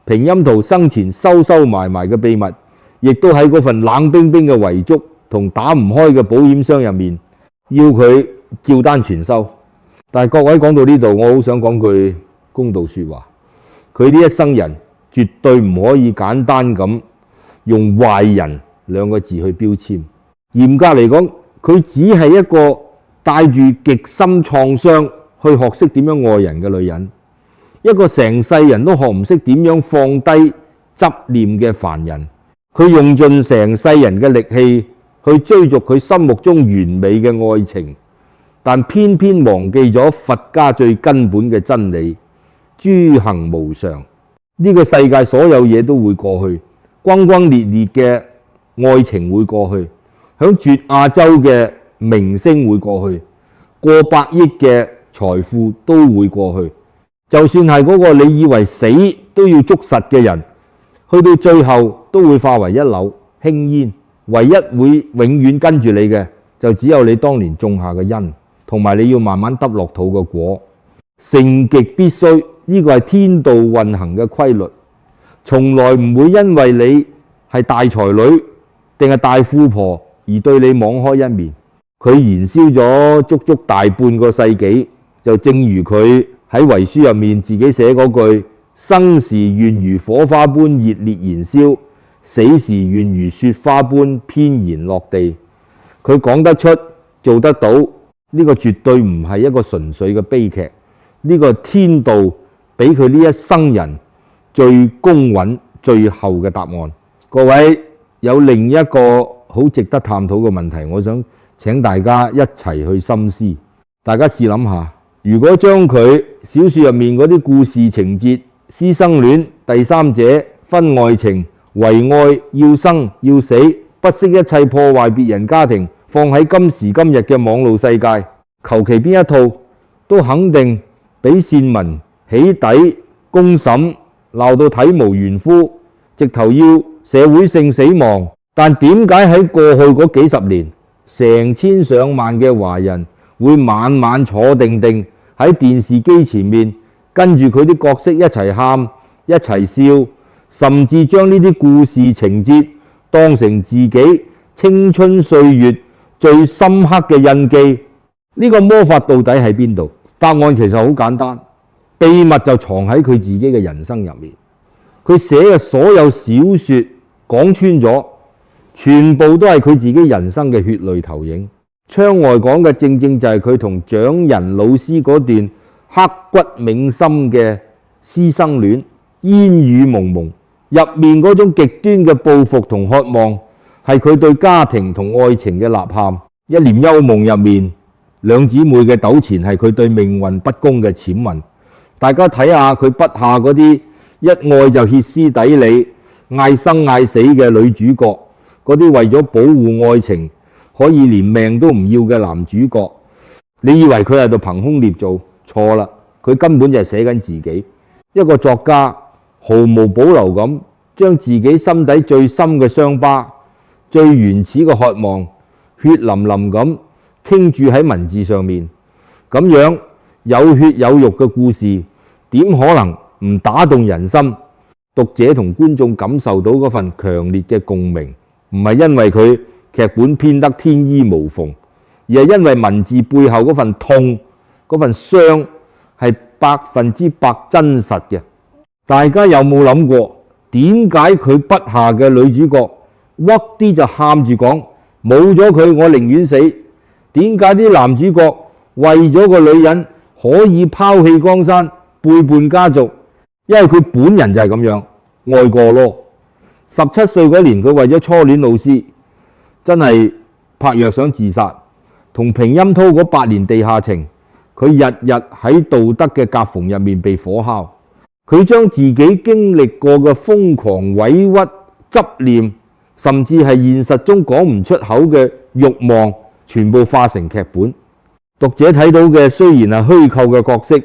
A: 平陰圖生前收收埋埋嘅秘密，亦都喺嗰份冷冰冰嘅遺囑同打唔開嘅保險箱入面，要佢照單全收。但係各位講到呢度，我好想講句公道說話，佢呢一生人絕對唔可以簡單咁用壞人2個字去標籤。嚴格嚟講，佢只係一個帶住極深創傷去學識點樣愛人嘅女人，一個成世人都學唔識點樣放低執念嘅凡人。佢用盡成世人嘅力氣去追逐佢心目中完美嘅愛情，但偏偏忘記咗佛家最根本嘅真理：諸行無常。呢個世界所有嘢都會過去，轟轟烈烈嘅愛情會過去，響絕亞洲嘅明星會過去，過百億嘅財富都會過去。就算係嗰個你以為死都要捉實嘅人，去到最後都會化為一縷輕煙。唯一會永遠跟住你嘅，就只有你當年種下嘅因，同埋你要慢慢揼落肚嘅果。盛極必衰，呢個係天道運行嘅規律，從來唔會因為你係大才女定係大富婆而對你網開一面。佢燃燒咗足足大半個世紀，就正如佢喺遺書入面自己寫嗰句：生時願如火花般熱烈燃燒，死時願如雪花般翩然落地。佢講得出，做得到，呢個絕對唔係一個純粹嘅悲劇，呢個天道俾佢呢一生人最公允最後嘅答案。各位，有另一個好值得探討嘅問題，我想請大家一齊去深思。大家試諗下，如果將佢小說入面嗰啲故事情節，師生戀、第三者、婚外情、為愛要生要死，不惜一切破壞別人家庭，放喺今時今日嘅網絡世界，求其邊一套都肯定俾線民起底、公審鬧到體無完膚，直頭要社會性死亡。但點解喺過去嗰幾十年，成千上萬嘅華人會晚晚坐定定喺電視機前面，跟住佢啲角色一齊喊一齊笑，甚至將呢啲故事情節當成自己青春歲月最深刻嘅印記？呢個魔法到底喺邊度？答案其實好簡單，秘密就藏喺佢自己嘅人生入面。佢寫嘅所有小說講穿咗，全部都係佢自己人生嘅血淚投影。窗外講嘅正正就係佢同蔣仁老師嗰段刻骨銘心嘅師生戀，煙雨濛濛，入面嗰種極端嘅報復同渴望，係佢對家庭同愛情嘅吶喊。一簾幽夢入面，兩姊妹嘅糾纏係佢對命運不公嘅僭問。大家睇下佢筆下嗰啲一愛就歇斯底里、嗌生嗌死嘅女主角，嗰啲為咗保護愛情可以連命都唔要嘅男主角，你以為佢喺度憑空捏造？錯啦，佢根本就係寫緊自己。一個作家毫無保留咁將自己心底最深嘅傷疤、最原始嘅渴望，血淋淋咁傾注喺文字上面。咁樣有血有肉嘅故事，點可能唔打動人心？讀者同觀眾感受到嗰份強烈嘅共鳴，唔係因為佢劇本編得天衣無縫，而係因為文字背後嗰份痛、嗰份傷係100%真實嘅。大家有冇諗過，點解佢筆下嘅女主角屈啲就喊住講冇咗佢我寧願死？點解啲男主角為咗個女人可以拋棄江山、背叛家族？因為佢本人就係咁樣愛過咯。17歲嗰年，佢為咗初戀老師，真係拍藥想自殺。同平鑫濤嗰8年地下情，佢日日喺道德嘅夾縫入面被火烤。佢將自己經歷過嘅瘋狂、委屈、執念，甚至係現實中講唔出口嘅慾望，全部化成劇本。讀者睇到嘅雖然係虛構嘅角色，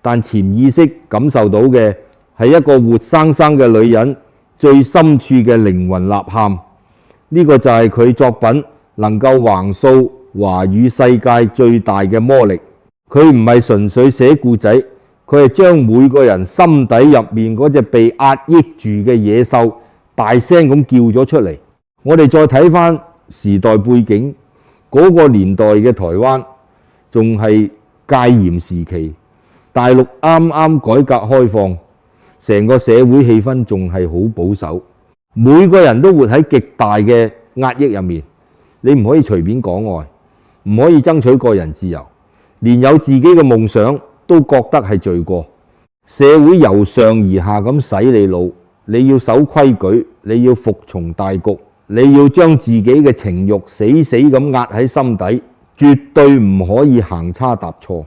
A: 但潛意識感受到嘅係一個活生生嘅女人最深處嘅靈魂吶喊。呢個就係佢作品能夠橫掃華語世界最大嘅魔力。佢唔係純粹寫故仔，佢係將每個人心底入面嗰隻被壓抑住嘅野獸大聲咁叫咗出嚟。我哋再睇翻時代背景，嗰個年代嘅台灣仲係戒嚴時期，大陸啱啱改革開放，成個社會氣氛仲係好保守，每個人都活喺極大嘅壓抑入面。你唔可以隨便講愛，唔可以爭取個人自由，連有自己嘅夢想都覺得係罪過。社會由上而下咁洗你腦，你要守規矩，你要服從大局，你要將自己嘅情慾死死咁壓喺心底，絕對唔可以行差踏錯。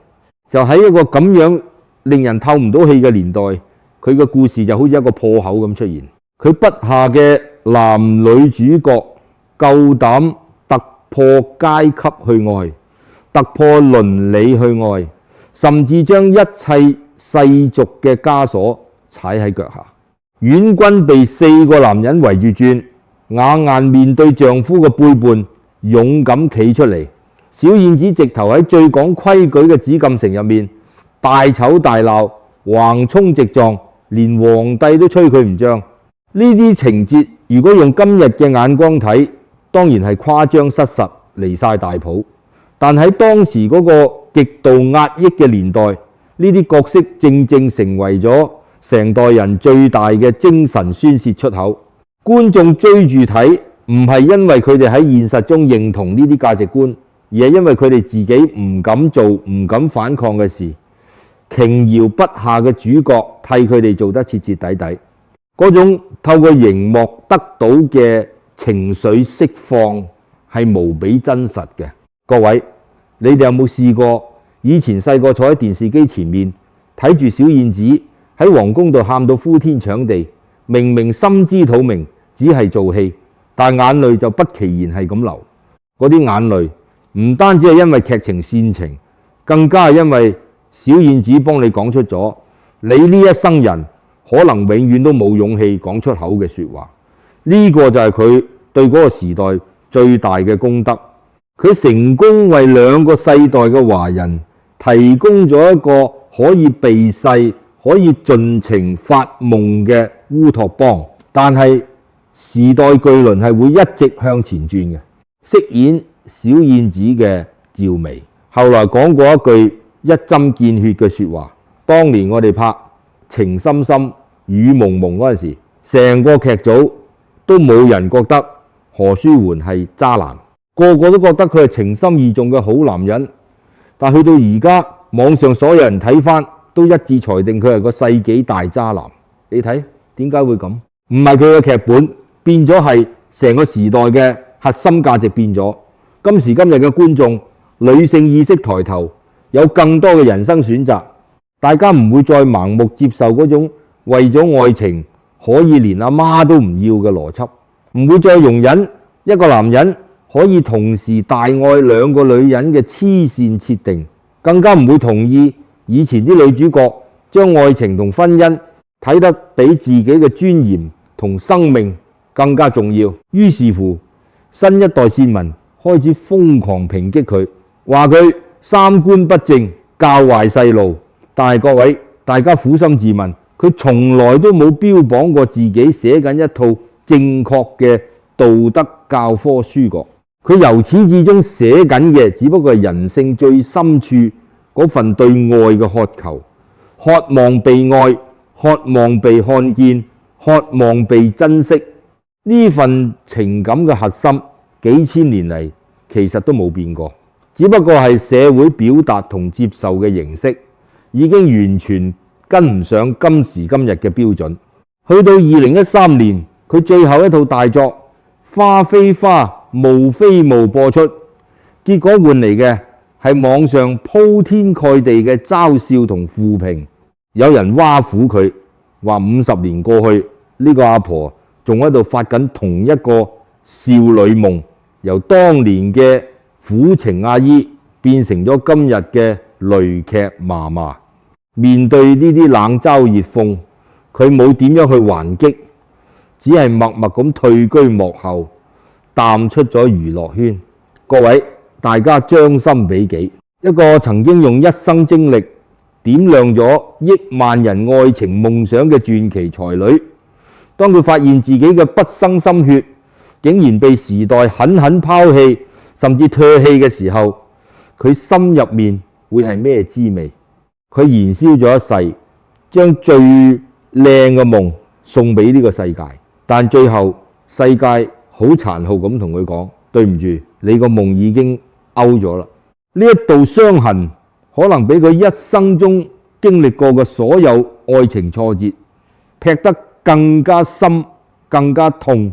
A: 就喺一個咁樣令人透唔到氣嘅年代，佢嘅故事就好似一個破口咁出現。佢筆下嘅男女主角夠膽突破階級去愛，突破倫理去愛，甚至將一切世俗嘅枷鎖踩喺腳下。婉君被4個男人圍住轉，雅雁面對丈夫嘅背叛，勇敢企出嚟。小燕子直頭喺最講規矩嘅紫禁城入面大吵大鬧，橫衝直撞，連皇帝都吹佢唔脹。呢啲情節如果用今日嘅眼光睇，當然係誇張失實，離晒大譜。但喺當時嗰個極度壓抑嘅年代，呢啲角色正正成為咗成代人最大嘅精神宣泄出口。觀眾追住睇，唔係因為佢哋喺現實中認同呢啲價值觀，而係因為佢哋自己唔敢做、唔敢反抗嘅事。瓊瑤筆下嘅主角替佢哋做得徹徹底底，嗰種透過熒幕得到嘅情緒釋放係無比真實嘅。各位，你哋有冇試過以前細個坐喺電視機前面睇住小燕子喺皇宮度喊到呼天搶地，明明心知肚明只係做戲，但眼淚就不其然係咁流。嗰啲眼淚唔單止係因為劇情煽情，更加係因為小燕子幫你講出咗你呢一生人可能永遠都冇勇氣講出口嘅說話。呢個就係佢對嗰個時代最大嘅功德。佢成功為2個世代嘅華人提供咗一個可以避世、可以盡情發夢嘅烏托邦。但係時代巨輪係會一直向前轉嘅。飾演小燕子嘅趙薇後來講過一句一針見血嘅説話。當年我哋拍《情深深雨濛濛》嗰陣時，成個劇組都冇人覺得何書桓係渣男，個個都覺得佢係情深意重嘅好男人。但去到而家，網上所有人睇返都一致裁定佢係個世紀大渣男。你睇點解會咁？唔係佢嘅劇本變咗，係成個時代嘅核心價值變咗。今時今日嘅觀眾，女性意識抬頭，有更多嘅人生選擇，大家唔會再盲目接受嗰種為咗愛情可以連阿媽都唔要嘅邏輯，唔會再容忍一個男人可以同時大愛兩個女人嘅黐線設定，更加唔會同意以前啲女主角將愛情同婚姻睇得比自己嘅尊嚴同生命更加重要。於是乎，新一代線民開始瘋狂抨擊佢，話佢三觀不正，教壞細路。但係各位，大家苦心自問，佢從來都冇標榜過自己寫緊一套正確嘅道德教科書㗎。佢由始至終寫緊嘅只不過係人性最深處嗰份對愛嘅渴求，渴望被愛，渴望被看見，渴望被珍惜。呢份情感嘅核心幾千年嚟其實都冇變過，只不過係社會表達同接受嘅形式已經完全跟唔上今時今日嘅標準。去到2013年，佢最後一套大作《花非花，霧非霧》播出，結果換嚟嘅係網上鋪天蓋地嘅嘲笑同負評。有人挖苦佢，話50年過去，呢個阿婆仲喺度發緊同一個少女夢，由當年嘅苦情阿姨變成咗今日嘅雷劇嫲嫲。面對呢啲冷嘲熱諷，佢冇點樣去還擊，只係默默咁退居幕後，淡出咗娛樂圈。各位，大家將心比己，一個曾經用一生精力點亮咗億萬人愛情夢想嘅傳奇才女，當佢發現自己嘅畢生心血竟然被時代狠狠拋棄甚至唾棄嘅時候，佢心入面會係咩滋味？佢燃燒咗一世，將最靚嘅夢送俾呢個世界，但最後世界好殘酷咁同佢講：對唔住，你個夢已經勾咗啦。呢一道傷痕可能比佢一生中經歷過嘅所有愛情挫折劈得更加深、更加痛。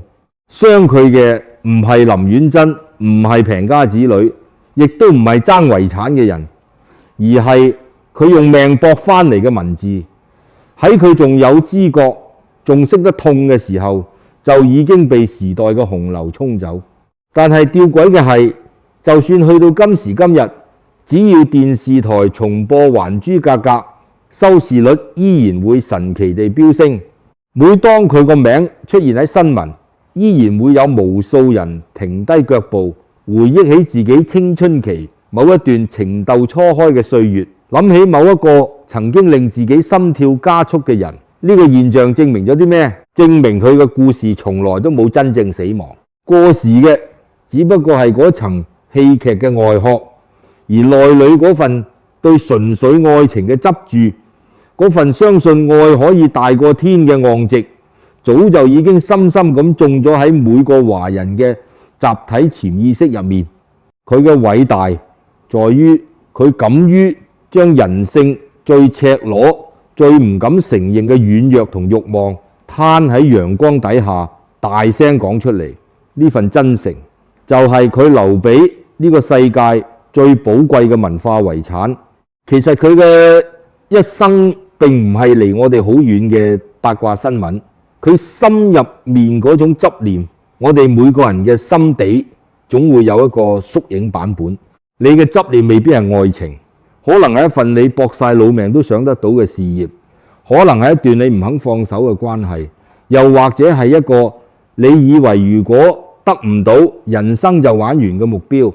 A: 傷佢嘅唔係林婉珍，唔係平家子女，亦都唔係爭遺產嘅人，而係佢用命搏翻嚟嘅文字。喺佢仲有知覺、仲識得痛嘅時候，就已經被時代嘅洪流沖走。但係吊詭嘅係，就算去到今時今日，只要電視台重播《還珠格格》，收視率依然會神奇地飆升。每當佢個名出現喺新聞，依然會有無數人停低腳步，回憶起自己青春期某一段情竇初開嘅歲月，諗起某一個曾經令自己心跳加速嘅人。呢個現象證明咗啲咩？證明佢嘅故事從來都冇真正死亡，過時嘅只不過係嗰層戲劇嘅外殼，而內裏嗰份對純粹愛情嘅執著，嗰份相信愛可以大過天嘅昂直，早就已經深深咁種咗喺每個華人嘅集體潛意識入面。佢嘅偉大在於佢敢於將人性最赤裸、最唔敢承認嘅軟弱同慾望攤喺陽光底下，大聲講出嚟。呢份真誠就係佢留俾呢個世界最寶貴嘅文化遺產。其實佢嘅一生並唔係離我哋好遠嘅八卦新聞，佢心入面嗰種執念，我哋每個人嘅心底總會有一個縮影版本。你嘅執念未必係愛情，可能係一份你搏晒老命都想得到嘅事業，可能係一段你唔肯放手嘅關係，又或者係一個你以為如果得唔到，人生就玩完嘅目標。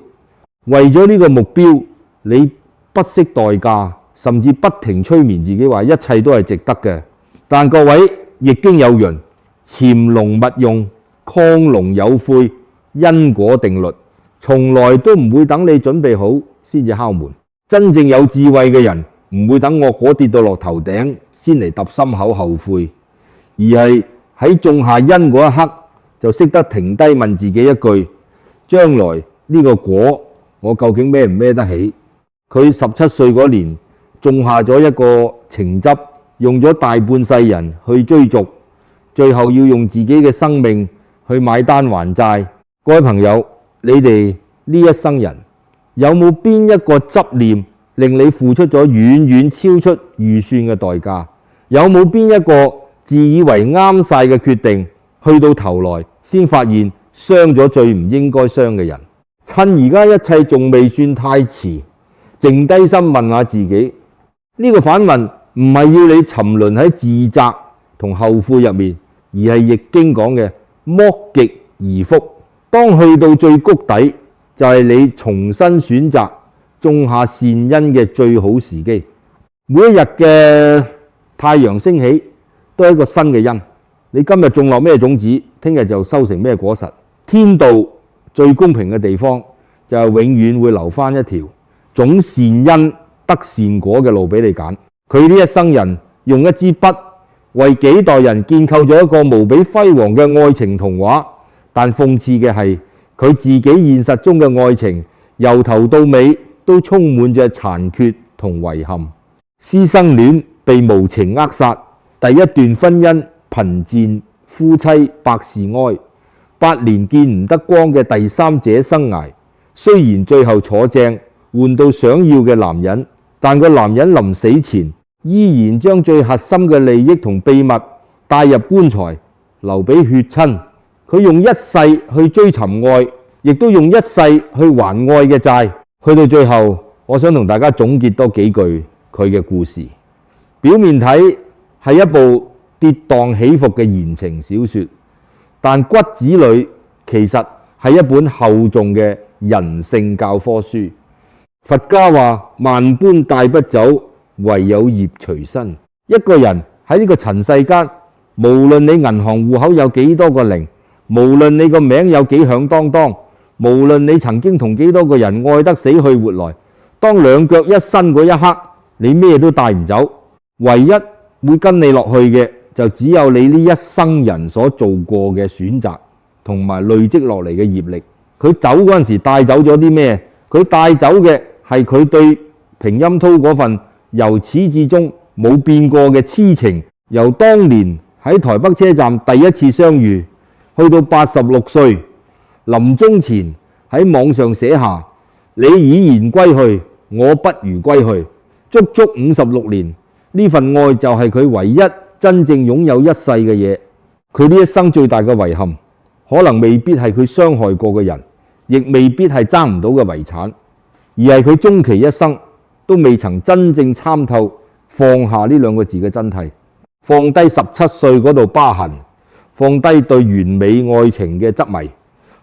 A: 為咗呢個目標，你不惜代價，甚至不停催眠自己話一切都係值得嘅。但各位，易經有云：潛龍勿用，亢龍有悔，因果定律從來都唔會等你準備好先至敲門。真正有智慧嘅人唔會等惡果跌到落頭頂先嚟揼心口後悔，而係喺種下因嗰一刻就識得停低問自己一句：將來呢個果我究竟孭唔孭得起？佢17歲嗰年種下咗一個情汁，用咗大半世人去追逐，最後要用自己嘅生命去買單還債。各位朋友，你哋呢一生人有冇邊一個執念令你付出咗遠遠超出預算嘅代價？有冇邊一個自以為啱晒嘅決定，去到頭來先發現傷咗最唔應該傷嘅人？趁而家一切仲未算太遲，靜低心問下自己，呢個反問唔係要你沉淪喺自責同後悔入面，而係易經講嘅剝極而復。當去到最谷底，就係你重新選擇種下善因嘅最好時機。每一日嘅太陽升起都係一個新嘅因。你今日種落咩種子，聽日就收成咩果實。天道最公平嘅地方就係永遠會留翻一條種善因得善果嘅路俾你揀。佢呢一生人用一支筆為幾代人建構咗一個無比輝煌嘅愛情童話，但諷刺嘅係佢自己現實中嘅愛情由頭到尾都充滿着殘缺同遺憾。師生戀被無情扼殺，第一段婚姻貧賤，夫妻百事哀，8年見唔得光嘅第三者生涯，雖然最後坐正換到想要嘅男人，但個男人臨死前依然將最核心嘅利益同秘密帶入棺材，留俾血親。佢用一世去追尋愛，亦都用一世去還愛嘅債。去到最後，我想同大家總結多幾句佢嘅故事。表面睇係一部跌宕起伏嘅言情小說，但骨子裏其實係一本厚重嘅人性教科書。佛家話萬般帶不走，唯有業隨身。一個人喺呢個塵世間，無論你銀行戶口有幾多個零，無論你個名有幾響當當，無論你曾經同幾多個人愛得死去活來，當兩腳一伸嗰一刻，你咩都帶唔走，唯一會跟你落去嘅就只有你呢一生人所做過嘅選擇同埋累積落嚟嘅業力。佢走嗰陣時帶走咗啲咩？佢帶走嘅係佢對平鑫濤嗰份由始至終冇變過嘅痴情，由當年喺台北車站第一次相遇，去到86歲臨終前喺網上寫下你已然歸去，我不如歸去，足足56年。呢份愛就係佢唯一真正擁有一世嘅嘢。佢呢一生最大嘅遺憾，可能未必係佢傷害過嘅人，亦未必係爭唔到嘅遺產，而係佢終其一生都未曾真正參透放下呢兩個字嘅真諦，放低17歲嗰度疤痕，放低對完美愛情嘅執迷，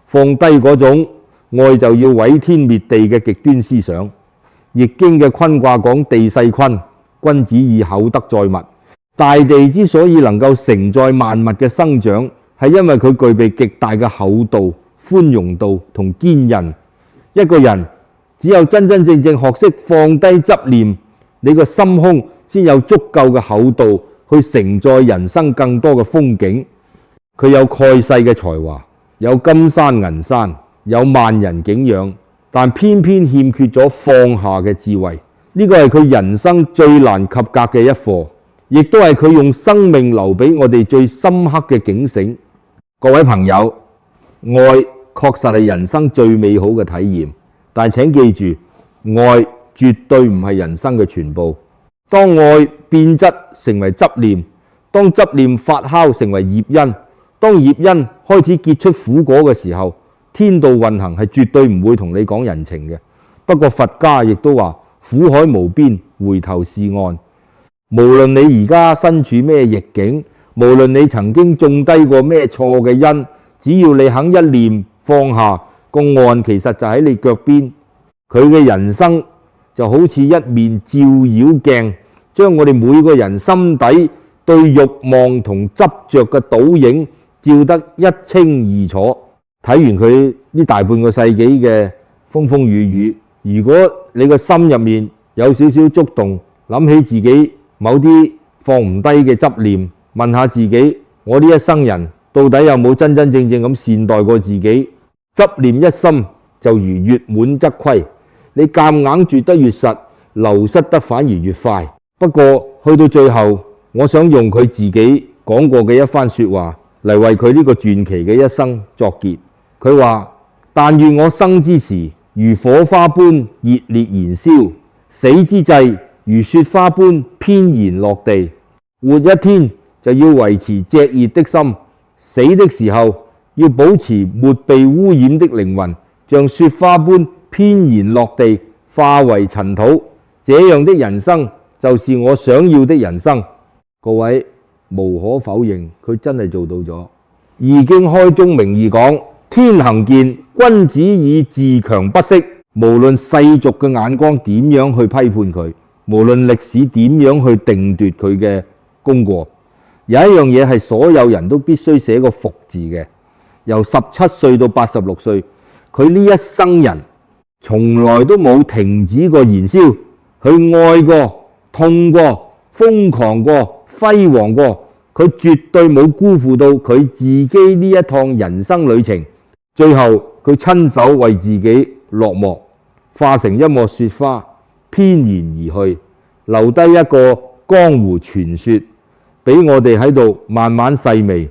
A: 放低嗰種愛就要毀天滅地嘅極端思想。易經嘅坤卦講地勢坤，君子以厚德載物。大地之所以能夠承載萬物嘅生長，係因為佢具備極大嘅厚度、寬容度同堅韌。一個人只有真真正正學識放低執念，你個心胸先有足夠嘅厚度去承載人生更多嘅風景。佢有蓋世嘅才華，有金山銀山，有萬人景仰，但偏偏欠缺咗放下嘅智慧。呢個係佢人生最難及格嘅一課，亦都係佢用生命留俾我哋最深刻嘅警醒。各位朋友，愛確實係人生最美好嘅體驗，但請記住，愛絕對唔係人生嘅全部。當愛變質成為執念，當執念發酵成為業因，當業因開始結出苦果嘅時候，天道運行係絕對唔會同你講人情嘅。不過佛家亦都話苦海無邊，回頭是岸。無論你而家身處咩逆境，無論你曾經種低過咩錯嘅因，只要你肯一念放下，個岸其實就喺你腳邊。佢嘅人生就好似一面照妖鏡，將我哋每個人心底對慾望同執着嘅倒影照得一清二楚。睇完佢呢大半個世紀嘅風風雨雨，如果你個心入面有少少觸動，諗起自己某啲放唔低嘅執念，問下自己：我呢一生人到底有冇真真正正咁善待過自己？執念一心就如月滿則虧，你夾硬絕得越實，流失得反而越快。不過去到最後，我想用佢自己講過嘅一番說話嚟為佢呢個傳奇嘅一生作結。佢話：但願我生之時如火花般熱烈燃燒，死之際如雪花般翩然落地。活一天就要維持炙熱的心，死的時候要保持沒被污染的靈魂，像雪花般翩然落地，化為塵土。這樣的人生就是我想要的人生。各位，無可否認，佢真係做到咗。易經開宗明義講：天行健，君子以自強不息。無論世俗嘅眼光點樣去批判佢，無論歷史點樣去定奪佢嘅功過，有一樣嘢係所有人都必須寫個服字嘅。由17歲到86歲，佢呢一生人從來都冇停止過燃燒，佢愛過、痛過、瘋狂過、輝煌過，佢絕對冇辜負到佢自己呢一趟人生旅程。最後佢親手為自己落幕，化成一抹雪花，翩然而去，留低一個江湖傳說俾我哋喺度慢慢細味。